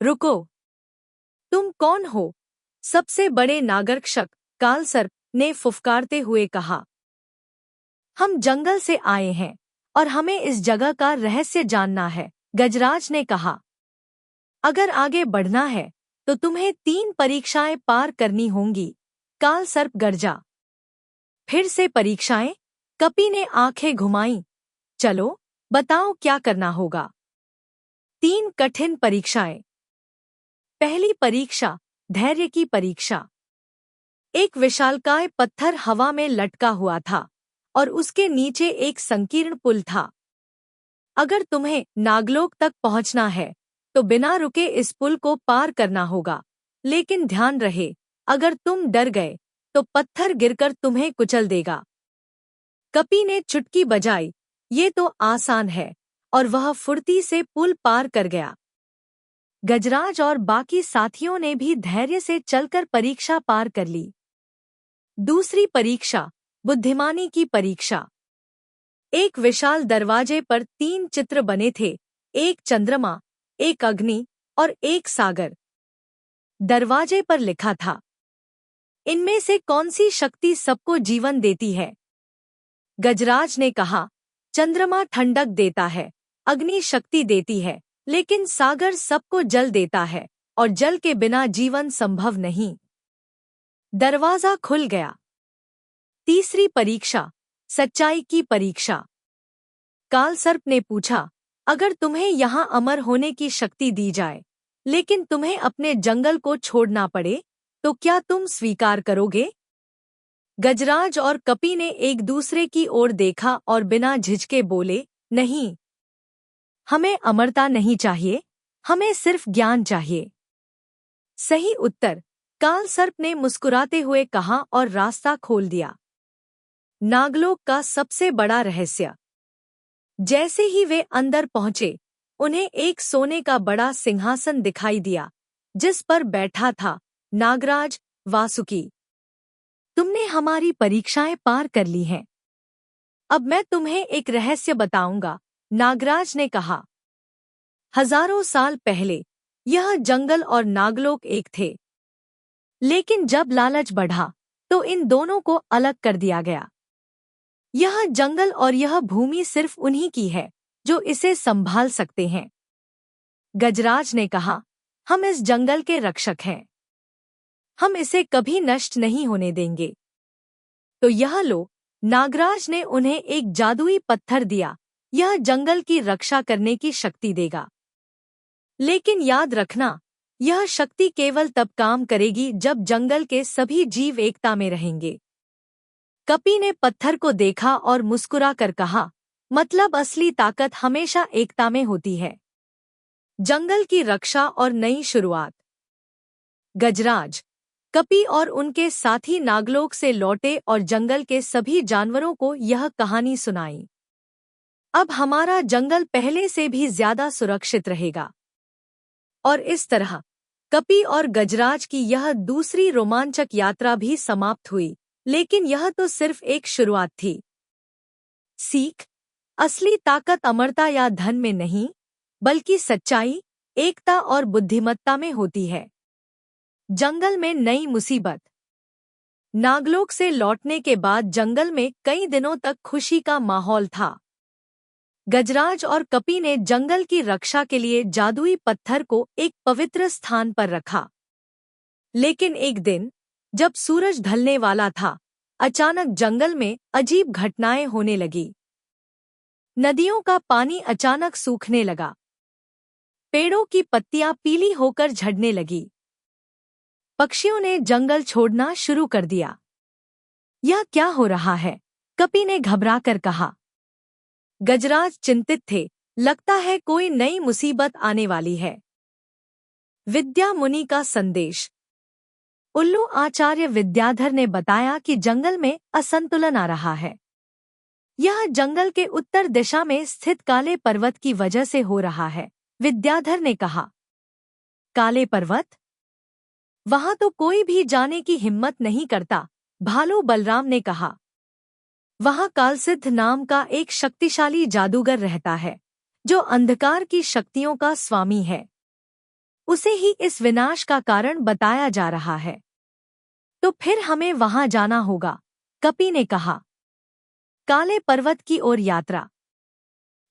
रुको, तुम कौन हो? सबसे बड़े नागरक्षक, कालसर्प, ने फुफकारते हुए कहा। हम जंगल से आए हैं और हमें इस जगह का रहस्य जानना है, गजराज ने कहा। अगर आगे बढ़ना है तो तुम्हें 3 परीक्षाएं पार करनी होंगी, कालसर्प गरजा। फिर से परीक्षाएं? कपी ने आंखें घुमाईं। चलो, बताओ क्या करना होगा। 3 कठिन परीक्षाएं। पहली परीक्षा, धैर्य की परीक्षा। एक विशालकाय पत्थर हवा में लटका हुआ था और उसके नीचे एक संकीर्ण पुल था। अगर तुम्हें नागलोक तक पहुंचना है तो बिना रुके इस पुल को पार करना होगा। लेकिन ध्यान रहे, अगर तुम डर गए तो पत्थर गिरकर तुम्हें कुचल देगा। कपी ने चुटकी बजाई, ये तो आसान है, और वह फुर्ती से पुल पार कर गया। गजराज और बाकी साथियों ने भी धैर्य से चलकर परीक्षा पार कर ली। दूसरी परीक्षा, बुद्धिमानी की परीक्षा। एक विशाल दरवाजे पर 3 चित्र बने थे, एक चंद्रमा, एक अग्नि और एक सागर। दरवाजे पर लिखा था, इनमें से कौन सी शक्ति सबको जीवन देती है? गजराज ने कहा, चंद्रमा ठंडक देता है, अग्नि शक्ति देती है, लेकिन सागर सबको जल देता है, और जल के बिना जीवन संभव नहीं। दरवाजा खुल गया। तीसरी परीक्षा, सच्चाई की परीक्षा। कालसर्प ने पूछा, अगर तुम्हें यहाँ अमर होने की शक्ति दी जाए, लेकिन तुम्हें अपने जंगल को छोड़ना पड़े, तो क्या तुम स्वीकार करोगे? गजराज और कपी ने एक दूसरे की ओर देखा और बिना झिझके बोले, नहीं, हमें अमरता नहीं चाहिए, हमें सिर्फ ज्ञान चाहिए। सही उत्तर, कालसर्प ने मुस्कुराते हुए कहा और रास्ता खोल दिया। नागलोक का सबसे बड़ा रहस्य। जैसे ही वे अंदर पहुंचे, उन्हें एक सोने का बड़ा सिंहासन दिखाई दिया, जिस पर बैठा था नागराज वासुकी। तुमने हमारी परीक्षाएं पार कर ली हैं। अब मैं तुम्हें एक रहस्य बताऊंगा, नागराज ने कहा। हजारों साल पहले यह जंगल और नागलोक एक थे, लेकिन जब लालच बढ़ा तो इन दोनों को अलग कर दिया गया। यह जंगल और यह भूमि सिर्फ उन्हीं की है जो इसे संभाल सकते हैं। गजराज ने कहा, हम इस जंगल के रक्षक हैं। हम इसे कभी नष्ट नहीं होने देंगे। तो यह लो। नागराज ने उन्हें एक जादुई पत्थर दिया। यह जंगल की रक्षा करने की शक्ति देगा। लेकिन याद रखना, यह शक्ति केवल तब काम करेगी जब जंगल के सभी जीव एकता में रहेंगे। कपी ने पत्थर को देखा और मुस्कुरा कर कहा, मतलब असली ताकत हमेशा एकता में होती है। जंगल की रक्षा और नई शुरुआत। गजराज, कपी और उनके साथी नागलोक से लौटे और जंगल के सभी जानवरों को यह कहानी सुनाई। अब हमारा जंगल पहले से भी ज्यादा सुरक्षित रहेगा। और इस तरह कपी और गजराज की यह दूसरी रोमांचक यात्रा भी समाप्त हुई, लेकिन यह तो सिर्फ एक शुरुआत थी। सीख, असली ताकत अमरता या धन में नहीं, बल्कि सच्चाई, एकता और बुद्धिमत्ता में होती है। जंगल में नई मुसीबत। नागलोक से लौटने के बाद जंगल में कई दिनों तक खुशी का माहौल था। गजराज और कपी ने जंगल की रक्षा के लिए जादुई पत्थर को एक पवित्र स्थान पर रखा। लेकिन एक दिन, जब सूरज ढलने वाला था, अचानक जंगल में अजीब घटनाएं होने लगी। नदियों का पानी अचानक सूखने लगा। पेड़ों की पत्तियां पीली होकर झड़ने लगी। पक्षियों ने जंगल छोड़ना शुरू कर दिया। यह क्या हो रहा है? कपी ने घबराकर कहा। गजराज चिंतित थे, लगता है कोई नई मुसीबत आने वाली है। विद्या मुनि का संदेश। उल्लू आचार्य विद्याधर ने बताया कि जंगल में असंतुलन आ रहा है। यह जंगल के उत्तर दिशा में स्थित काले पर्वत की वजह से हो रहा है, विद्याधर ने कहा। काले पर्वत? वहां तो कोई भी जाने की हिम्मत नहीं करता, भालू बलराम ने कहा। वहां कालसिद्ध नाम का एक शक्तिशाली जादूगर रहता है, जो अंधकार की शक्तियों का स्वामी है। उसे ही इस विनाश का कारण बताया जा रहा है। तो फिर हमें वहां जाना होगा, कपी ने कहा। काले पर्वत की ओर यात्रा।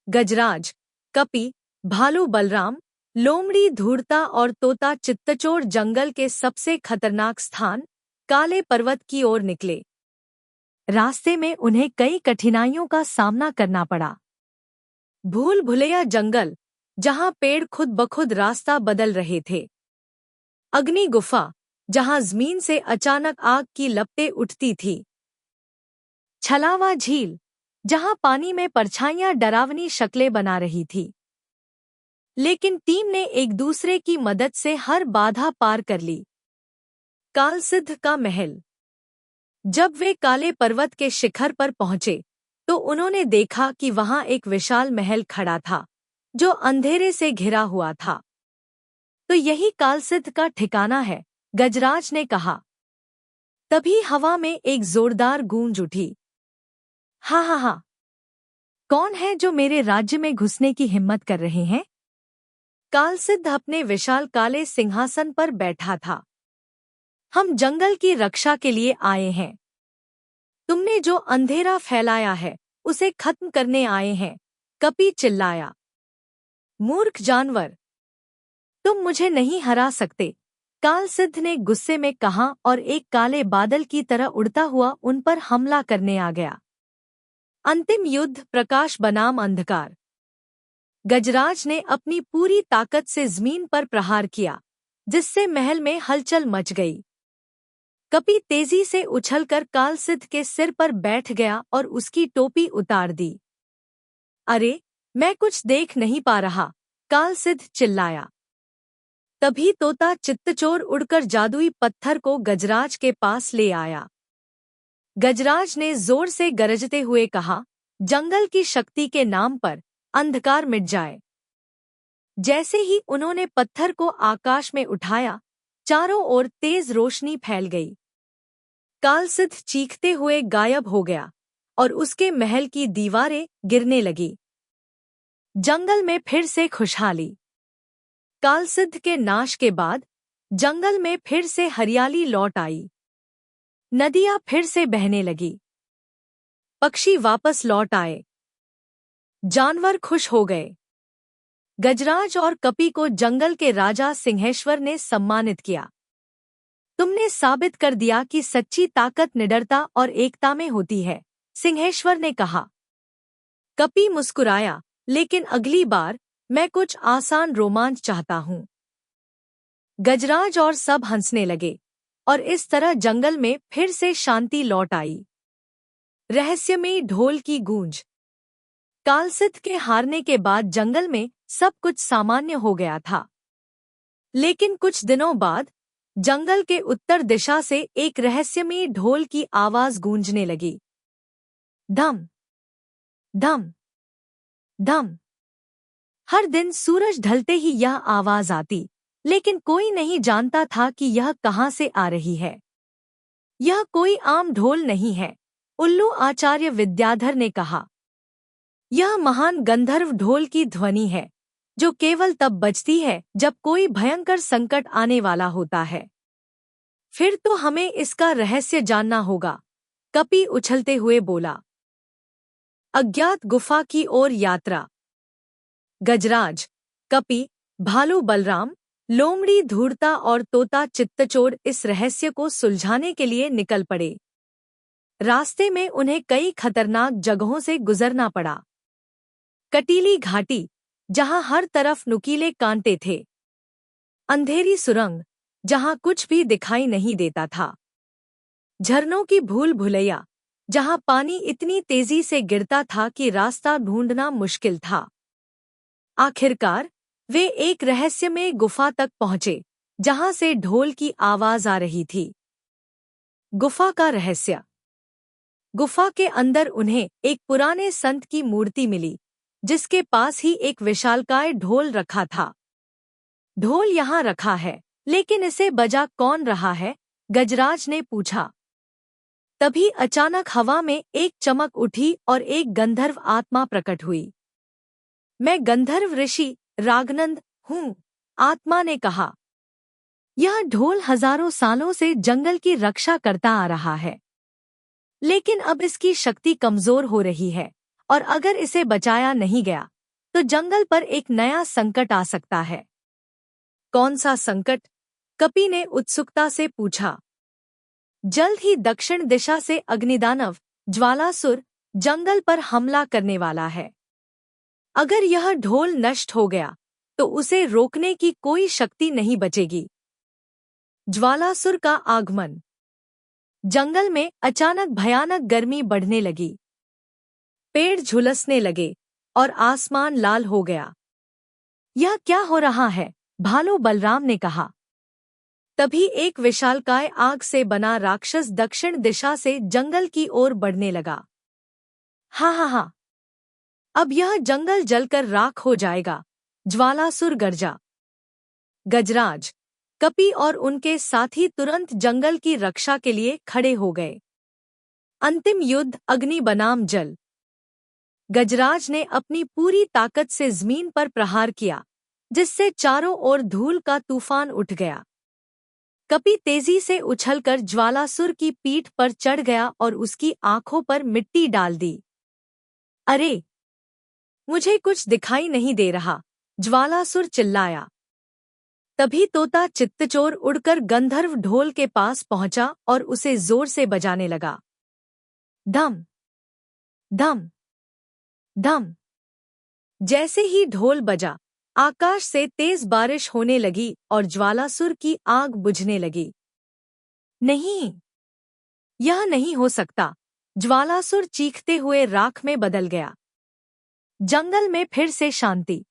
गजराज, कपी, भालू बलराम, लोमड़ी धूर्ता और तोता चित्तचोर जंगल के सबसे खतरनाक स्थान काले पर्वत की ओर निकले। रास्ते में उन्हें कई कठिनाइयों का सामना करना पड़ा। भूल भुलैया जंगल, जहां पेड़ खुद ब खुद रास्ता बदल रहे थे। अग्नि गुफा, जहां जमीन से अचानक आग की लपटें उठती थी। छलावा झील, जहां पानी में परछाइयां डरावनी शक्लें बना रही थी। लेकिन टीम ने एक दूसरे की मदद से हर बाधा पार कर ली। कालसिद्ध का महल। जब वे काले पर्वत के शिखर पर पहुंचे, तो उन्होंने देखा कि वहां एक विशाल महल खड़ा था, जो अंधेरे से घिरा हुआ था। तो यही कालसिद्ध का ठिकाना है, गजराज ने कहा। तभी हवा में एक जोरदार गूंज उठी। हा हा हा, कौन है जो मेरे राज्य में घुसने की हिम्मत कर रहे हैं? कालसिद्ध अपने विशाल काले सिंहासन पर बैठा था। हम जंगल की रक्षा के लिए आए हैं। तुमने जो अंधेरा फैलाया है, उसे खत्म करने आए हैं, कपी चिल्लाया। मूर्ख जानवर, तुम मुझे नहीं हरा सकते, कालसिद्ध ने गुस्से में कहा और एक काले बादल की तरह उड़ता हुआ उन पर हमला करने आ गया। अंतिम युद्ध, प्रकाश बनाम अंधकार। गजराज ने अपनी पूरी ताकत से जमीन पर प्रहार किया, जिससे महल में हलचल मच गई। कपी तेजी से उछलकर कालसिद्ध के सिर पर बैठ गया और उसकी टोपी उतार दी। अरे, मैं कुछ देख नहीं पा रहा, कालसिद्ध चिल्लाया। तभी तोता चित्तचोर उड़कर जादुई पत्थर को गजराज के पास ले आया। गजराज ने जोर से गरजते हुए कहा, जंगल की शक्ति के नाम पर अंधकार मिट जाए। जैसे ही उन्होंने पत्थर को आकाश में उठाया, चारों ओर तेज रोशनी फैल गई। कालसिद्ध चीखते हुए गायब हो गया और उसके महल की दीवारें गिरने लगी। जंगल में फिर से खुशहाली। कालसिद्ध के नाश के बाद जंगल में फिर से हरियाली लौट आई। नदियां फिर से बहने लगी। पक्षी वापस लौट आए। जानवर खुश हो गए। गजराज और कपी को जंगल के राजा सिंहेश्वर ने सम्मानित किया। तुमने साबित कर दिया कि सच्ची ताकत निडरता और एकता में होती है, सिंहेश्वर ने कहा। कपी मुस्कुराया, लेकिन अगली बार मैं कुछ आसान रोमांच चाहता हूं। गजराज और सब हंसने लगे और इस तरह जंगल में फिर से शांति लौट आई। रहस्यमयी ढोल की गूंज। कालसिद्ध के हारने के बाद जंगल में सब कुछ सामान्य हो गया था। लेकिन कुछ दिनों बाद जंगल के उत्तर दिशा से एक रहस्यमयी ढोल की आवाज गूंजने लगी। धम धम धम। हर दिन सूरज ढलते ही यह आवाज आती, लेकिन कोई नहीं जानता था कि यह कहां से आ रही है। यह कोई आम ढोल नहीं है, उल्लू आचार्य विद्याधर ने कहा। यह महान गंधर्व ढोल की ध्वनि है, जो केवल तब बजती है जब कोई भयंकर संकट आने वाला होता है। फिर तो हमें इसका रहस्य जानना होगा, कपी उछलते हुए बोला। अज्ञात गुफा की ओर यात्रा। गजराज, कपी, भालू बलराम, लोमड़ी धूर्ता और तोता चित्तचोर इस रहस्य को सुलझाने के लिए निकल पड़े। रास्ते में उन्हें कई खतरनाक जगहों से गुजरना पड़ा। कटीली घाटी, जहां हर तरफ नुकीले कांटे थे। अंधेरी सुरंग, जहां कुछ भी दिखाई नहीं देता था। झरनों की भूल भुलैया, जहां पानी इतनी तेजी से गिरता था कि रास्ता ढूंढना मुश्किल था। आखिरकार वे एक रहस्यमय गुफा तक पहुंचे, जहां से ढोल की आवाज आ रही थी। गुफा का रहस्य। गुफा के अंदर उन्हें एक पुराने संत की मूर्ति मिली, जिसके पास ही एक विशालकाय ढोल रखा था। ढोल यहाँ रखा है, लेकिन इसे बजा कौन रहा है? गजराज ने पूछा। तभी अचानक हवा में एक चमक उठी और एक गंधर्व आत्मा प्रकट हुई। मैं गंधर्व ऋषि रागनंद हूँ, आत्मा ने कहा। यह ढोल हजारों सालों से जंगल की रक्षा करता आ रहा है, लेकिन अब इसकी शक्ति कमजोर हो रही है और अगर इसे बचाया नहीं गया तो जंगल पर एक नया संकट आ सकता है। कौन सा संकट? कपी ने उत्सुकता से पूछा। जल्द ही दक्षिण दिशा से अग्निदानव ज्वालासुर जंगल पर हमला करने वाला है। अगर यह ढोल नष्ट हो गया तो उसे रोकने की कोई शक्ति नहीं बचेगी। ज्वालासुर का आगमन। जंगल में अचानक भयानक गर्मी बढ़ने लगी। पेड़ झुलसने लगे और आसमान लाल हो गया। यह क्या हो रहा है? भालू बलराम ने कहा। तभी एक विशालकाय आग से बना राक्षस दक्षिण दिशा से जंगल की ओर बढ़ने लगा। हा, अब यह जंगल जलकर राख हो जाएगा, ज्वालासुर गर्जा। गजराज, कपी और उनके साथी तुरंत जंगल की रक्षा के लिए खड़े हो गए। अंतिम युद्ध अग्नि बनाम जल। गजराज ने अपनी पूरी ताकत से जमीन पर प्रहार किया, जिससे चारों ओर धूल का तूफान उठ गया। कपी तेजी से उछलकर ज्वालासुर की पीठ पर चढ़ गया और उसकी आंखों पर मिट्टी डाल दी। अरे, मुझे कुछ दिखाई नहीं दे रहा, ज्वालासुर चिल्लाया। तभी तोता चित्तचोर उड़कर गंधर्व ढोल के पास पहुंचा और उसे जोर से बजाने लगा। धम धम धम। जैसे ही ढोल बजा, आकाश से तेज बारिश होने लगी और ज्वालासुर की आग बुझने लगी। नहीं, यह नहीं हो सकता, ज्वालासुर चीखते हुए राख में बदल गया। जंगल में फिर से शांति।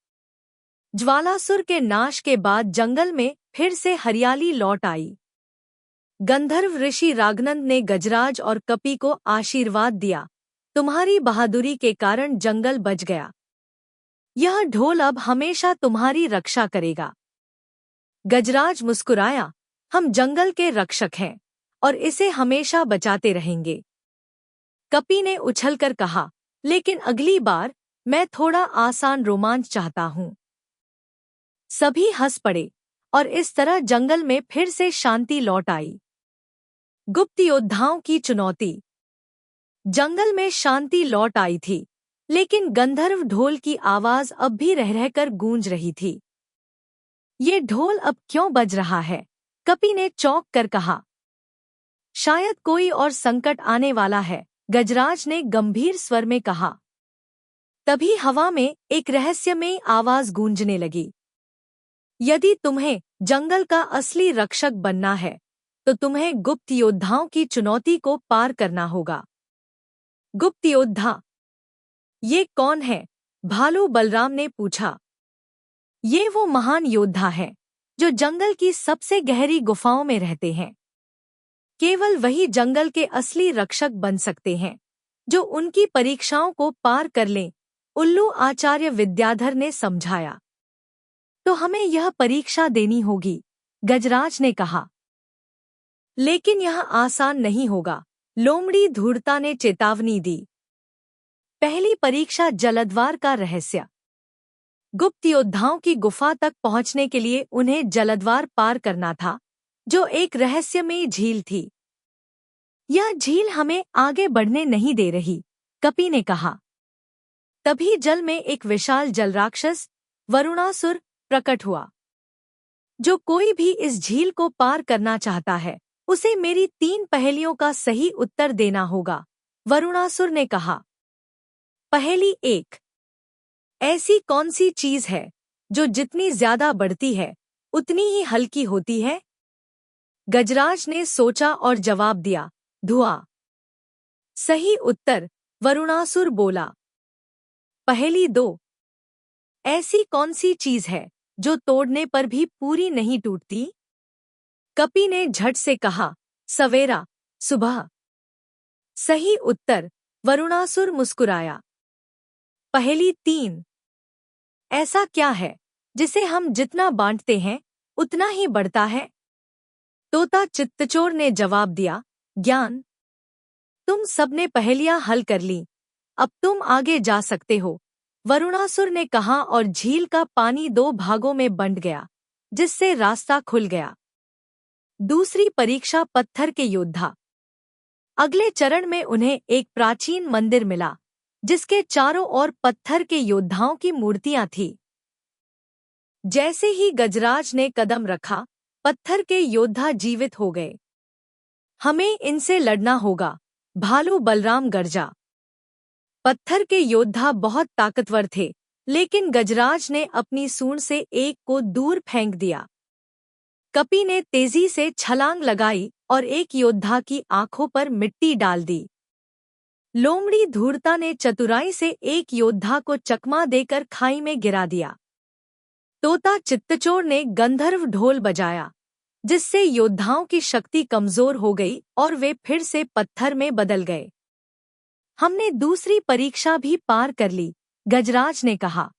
ज्वालासुर के नाश के बाद जंगल में फिर से हरियाली लौट आई। गंधर्व ऋषि रागनंद ने गजराज और कपी को आशीर्वाद दिया, तुम्हारी बहादुरी के कारण जंगल बच गया। यह ढोल अब हमेशा तुम्हारी रक्षा करेगा। गजराज मुस्कुराया, हम जंगल के रक्षक हैं और इसे हमेशा बचाते रहेंगे। कपी ने उछलकर कहा, लेकिन अगली बार मैं थोड़ा आसान रोमांच चाहता हूं। सभी हंस पड़े और इस तरह जंगल में फिर से शांति लौट आई। गुप्त योद्धाओं की चुनौती। जंगल में शांति लौट आई थी, लेकिन गंधर्व ढोल की आवाज अब भी रह रहकर गूंज रही थी। ये ढोल अब क्यों बज रहा है? कपी ने चौंक कर कहा। शायद कोई और संकट आने वाला है, गजराज ने गंभीर स्वर में कहा। तभी हवा में एक रहस्यमयी आवाज गूंजने लगी। यदि तुम्हें जंगल का असली रक्षक बनना है, तो तुम्हें गुप्त योद्धाओं की चुनौती को पार करना होगा। गुप्त योद्धा? ये कौन है? भालू बलराम ने पूछा। ये वो महान योद्धा हैं, जो जंगल की सबसे गहरी गुफाओं में रहते हैं। केवल वही जंगल के असली रक्षक बन सकते हैं, जो उनकी परीक्षाओं को पार कर लें, उल्लू आचार्य विद्याधर ने समझाया। तो हमें यह परीक्षा देनी होगी, गजराज ने कहा। लेकिन यह आसान नहीं होगा, लोमड़ी धूर्ता ने चेतावनी दी। पहली परीक्षा जलद्वार का रहस्य। गुप्त योद्धाओं की गुफा तक पहुंचने के लिए उन्हें जलद्वार पार करना था, जो एक रहस्यमयी झील थी। यह झील हमें आगे बढ़ने नहीं दे रही, कपी ने कहा। तभी जल में एक विशाल जलराक्षस वरुणासुर प्रकट हुआ। जो कोई भी इस झील को पार करना चाहता है, उसे मेरी 3 पहेलियों का सही उत्तर देना होगा, वरुणासुर ने कहा। पहेली 1। ऐसी कौन सी चीज है जो जितनी ज्यादा बढ़ती है उतनी ही हल्की होती है? गजराज ने सोचा और जवाब दिया, धुआं। सही उत्तर, वरुणासुर बोला। पहेली 2। ऐसी कौन सी चीज है जो तोड़ने पर भी पूरी नहीं टूटती? कपी ने झट से कहा, सवेरा, सुबह। सही उत्तर, वरुणासुर मुस्कुराया। पहेली 3। ऐसा क्या है जिसे हम जितना बांटते हैं उतना ही बढ़ता है? तोता चित्तचोर ने जवाब दिया, ज्ञान। तुम सबने पहेलियां हल कर ली, अब तुम आगे जा सकते हो, वरुणासुर ने कहा और झील का पानी 2 भागों में बंट गया, जिससे रास्ता खुल गया। दूसरी परीक्षा पत्थर के योद्धा। अगले चरण में उन्हें एक प्राचीन मंदिर मिला, जिसके चारों ओर पत्थर के योद्धाओं की मूर्तियां थीं। जैसे ही गजराज ने कदम रखा, पत्थर के योद्धा जीवित हो गए। हमें इनसे लड़ना होगा, भालू बलराम गर्जा। पत्थर के योद्धा बहुत ताकतवर थे, लेकिन गजराज ने अपनी सूंड से एक को दूर फेंक दिया। कपी ने तेजी से छलांग लगाई और एक योद्धा की आंखों पर मिट्टी डाल दी। लोमड़ी धूर्ता ने चतुराई से एक योद्धा को चकमा देकर खाई में गिरा दिया। तोता चित्तचोर ने गंधर्व ढोल बजाया, जिससे योद्धाओं की शक्ति कमजोर हो गई और वे फिर से पत्थर में बदल गए। हमने दूसरी परीक्षा भी पार कर ली, गजराज ने कहा।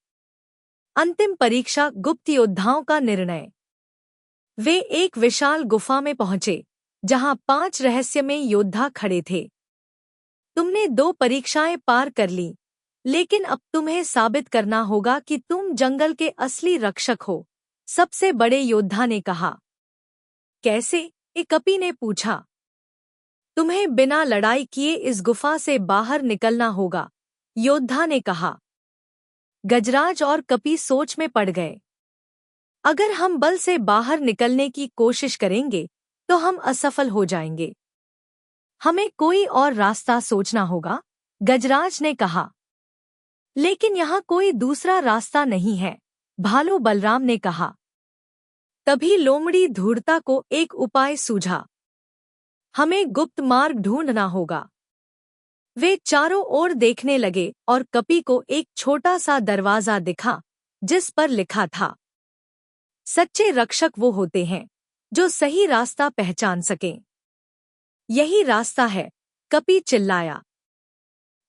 अंतिम परीक्षा गुप्त योद्धाओं का निर्णय। वे एक विशाल गुफा में पहुंचे, जहां 5 रहस्यमय योद्धा खड़े थे। तुमने 2 परीक्षाएं पार कर ली, लेकिन अब तुम्हें साबित करना होगा कि तुम जंगल के असली रक्षक हो, सबसे बड़े योद्धा ने कहा। कैसे? कपी ने पूछा। तुम्हें बिना लड़ाई किए इस गुफा से बाहर निकलना होगा, योद्धा ने कहा। गजराज और कपी सोच में पड़ गए। अगर हम बल से बाहर निकलने की कोशिश करेंगे, तो हम असफल हो जाएंगे। हमें कोई और रास्ता सोचना होगा, गजराज ने कहा। लेकिन यहाँ कोई दूसरा रास्ता नहीं है, भालू बलराम ने कहा। तभी लोमड़ी धूर्ता को एक उपाय सूझा। हमें गुप्त मार्ग ढूंढना होगा। वे चारों ओर देखने लगे और कपी को एक छोटा सा दरवाजा दिखा, जिस पर लिखा था, सच्चे रक्षक वो होते हैं जो सही रास्ता पहचान सकें। यही रास्ता है, कपी चिल्लाया।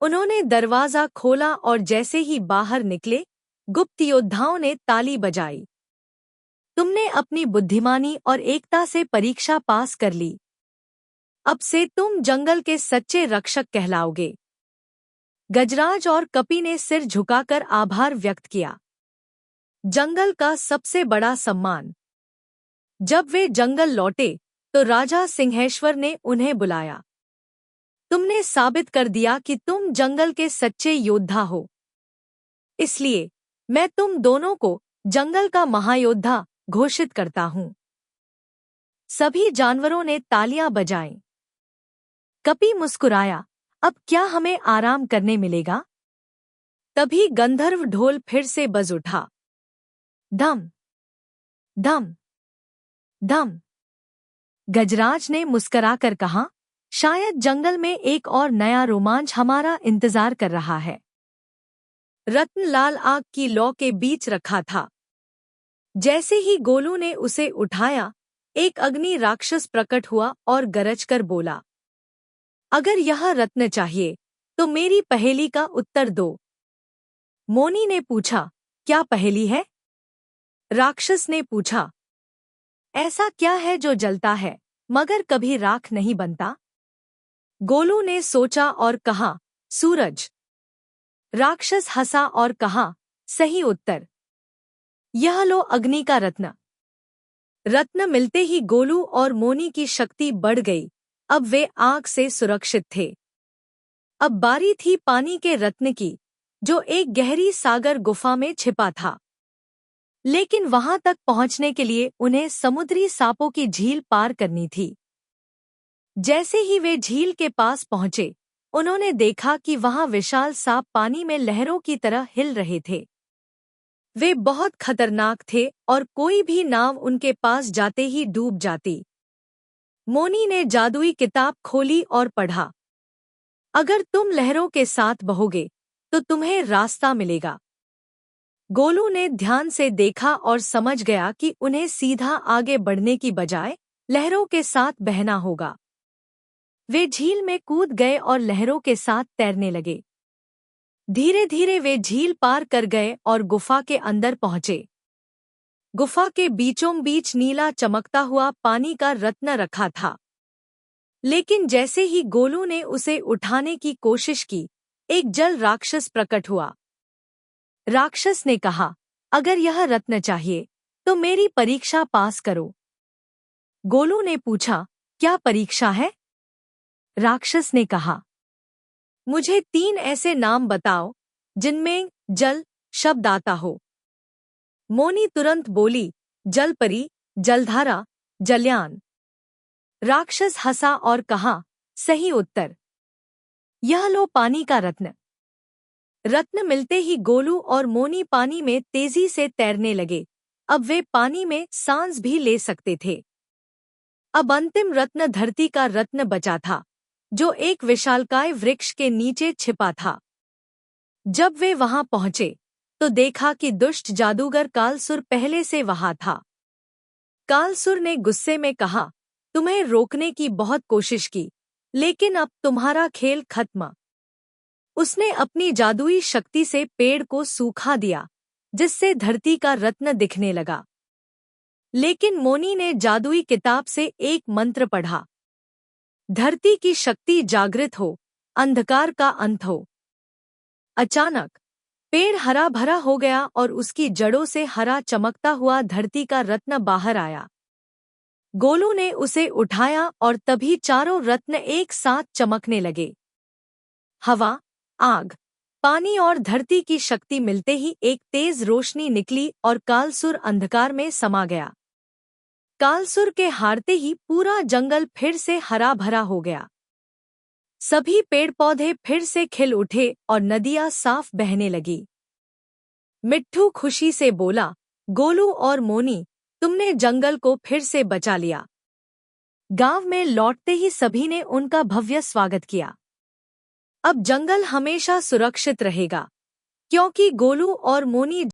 उन्होंने दरवाजा खोला और जैसे ही बाहर निकले, गुप्त योद्धाओं ने ताली बजाई। तुमने अपनी बुद्धिमानी और एकता से परीक्षा पास कर ली। अब से तुम जंगल के सच्चे रक्षक कहलाओगे। गजराज और कपी ने सिर झुकाकर आभार व्यक्त किया। जंगल का सबसे बड़ा सम्मान। जब वे जंगल लौटे तो राजा सिंहेश्वर ने उन्हें बुलाया। तुमने साबित कर दिया कि तुम जंगल के सच्चे योद्धा हो, इसलिए मैं तुम दोनों को जंगल का महायोद्धा घोषित करता हूं। सभी जानवरों ने तालियां बजाईं। कपी मुस्कुराया, अब क्या हमें आराम करने मिलेगा? तभी गंधर्व ढोल फिर से बज उठा। धम धम धम। गजराज ने मुस्कुराकर कहा, शायद जंगल में एक और नया रोमांच हमारा इंतजार कर रहा है। रत्नलाल आग की लौ के बीच रखा था। जैसे ही गोलू ने उसे उठाया, एक अग्नि राक्षस प्रकट हुआ और गरजकर बोला, अगर यह रत्न चाहिए तो मेरी पहेली का उत्तर दो। मोनी ने पूछा, क्या पहेली है? राक्षस ने पूछा, ऐसा क्या है जो जलता है मगर कभी राख नहीं बनता? गोलू ने सोचा और कहा, सूरज। राक्षस हंसा और कहा, सही उत्तर। यह लो अग्नि का रत्न। रत्न मिलते ही गोलू और मोनी की शक्ति बढ़ गई। अब वे आग से सुरक्षित थे। अब बारी थी पानी के रत्न की, जो एक गहरी सागर गुफा में छिपा था। लेकिन वहां तक पहुंचने के लिए उन्हें समुद्री सांपों की झील पार करनी थी। जैसे ही वे झील के पास पहुंचे, उन्होंने देखा कि वहां विशाल सांप पानी में लहरों की तरह हिल रहे थे। वे बहुत खतरनाक थे और कोई भी नाव उनके पास जाते ही डूब जाती। मोनी ने जादुई किताब खोली और पढ़ा, अगर तुम लहरों के साथ बहोगे तो तुम्हें रास्ता मिलेगा। गोलू ने ध्यान से देखा और समझ गया कि उन्हें सीधा आगे बढ़ने की बजाय लहरों के साथ बहना होगा। वे झील में कूद गए और लहरों के साथ तैरने लगे। धीरे धीरे वे झील पार कर गए और गुफा के अंदर पहुंचे। गुफा के बीचों बीच नीला चमकता हुआ पानी का रत्न रखा था। लेकिन जैसे ही गोलू ने उसे उठाने की कोशिश की, एक जल राक्षस प्रकट हुआ। राक्षस ने कहा, अगर यह रत्न चाहिए तो मेरी परीक्षा पास करो। गोलू ने पूछा, क्या परीक्षा है? राक्षस ने कहा, मुझे 3 ऐसे नाम बताओ जिनमें जल शब्द आता हो। मोनी तुरंत बोली, जलपरी, जलधारा, जलयान। राक्षस हंसा और कहा, सही उत्तर। यह लो पानी का रत्न। रत्न मिलते ही गोलू और मोनी पानी में तेजी से तैरने लगे। अब वे पानी में सांस भी ले सकते थे। अब अंतिम रत्न धरती का रत्न बचा था, जो एक विशालकाय वृक्ष के नीचे छिपा था। जब वे वहां पहुंचे तो देखा कि दुष्ट जादूगर कालसुर पहले से वहां था। कालसुर ने गुस्से में कहा, तुम्हें रोकने की बहुत कोशिश की, लेकिन अब तुम्हारा खेल खत्म। उसने अपनी जादुई शक्ति से पेड़ को सूखा दिया, जिससे धरती का रत्न दिखने लगा। लेकिन मोनी ने जादुई किताब से एक मंत्र पढ़ा, धरती की शक्ति जागृत हो, अंधकार का अंत हो। अचानक पेड़ हरा भरा हो गया और उसकी जड़ों से हरा चमकता हुआ धरती का रत्न बाहर आया। गोलू ने उसे उठाया और तभी चारों रत्न एक साथ चमकने लगे। हवा, आग, पानी और धरती की शक्ति मिलते ही एक तेज रोशनी निकली और कालसुर अंधकार में समा गया। कालसुर के हारते ही पूरा जंगल फिर से हरा भरा हो गया। सभी पेड़ पौधे फिर से खिल उठे और नदियां साफ बहने लगी। मिट्ठू खुशी से बोला, गोलू और मोनी, तुमने जंगल को फिर से बचा लिया। गांव में लौटते ही सभी ने उनका भव्य स्वागत किया। अब जंगल हमेशा सुरक्षित रहेगा, क्योंकि गोलू और मोनी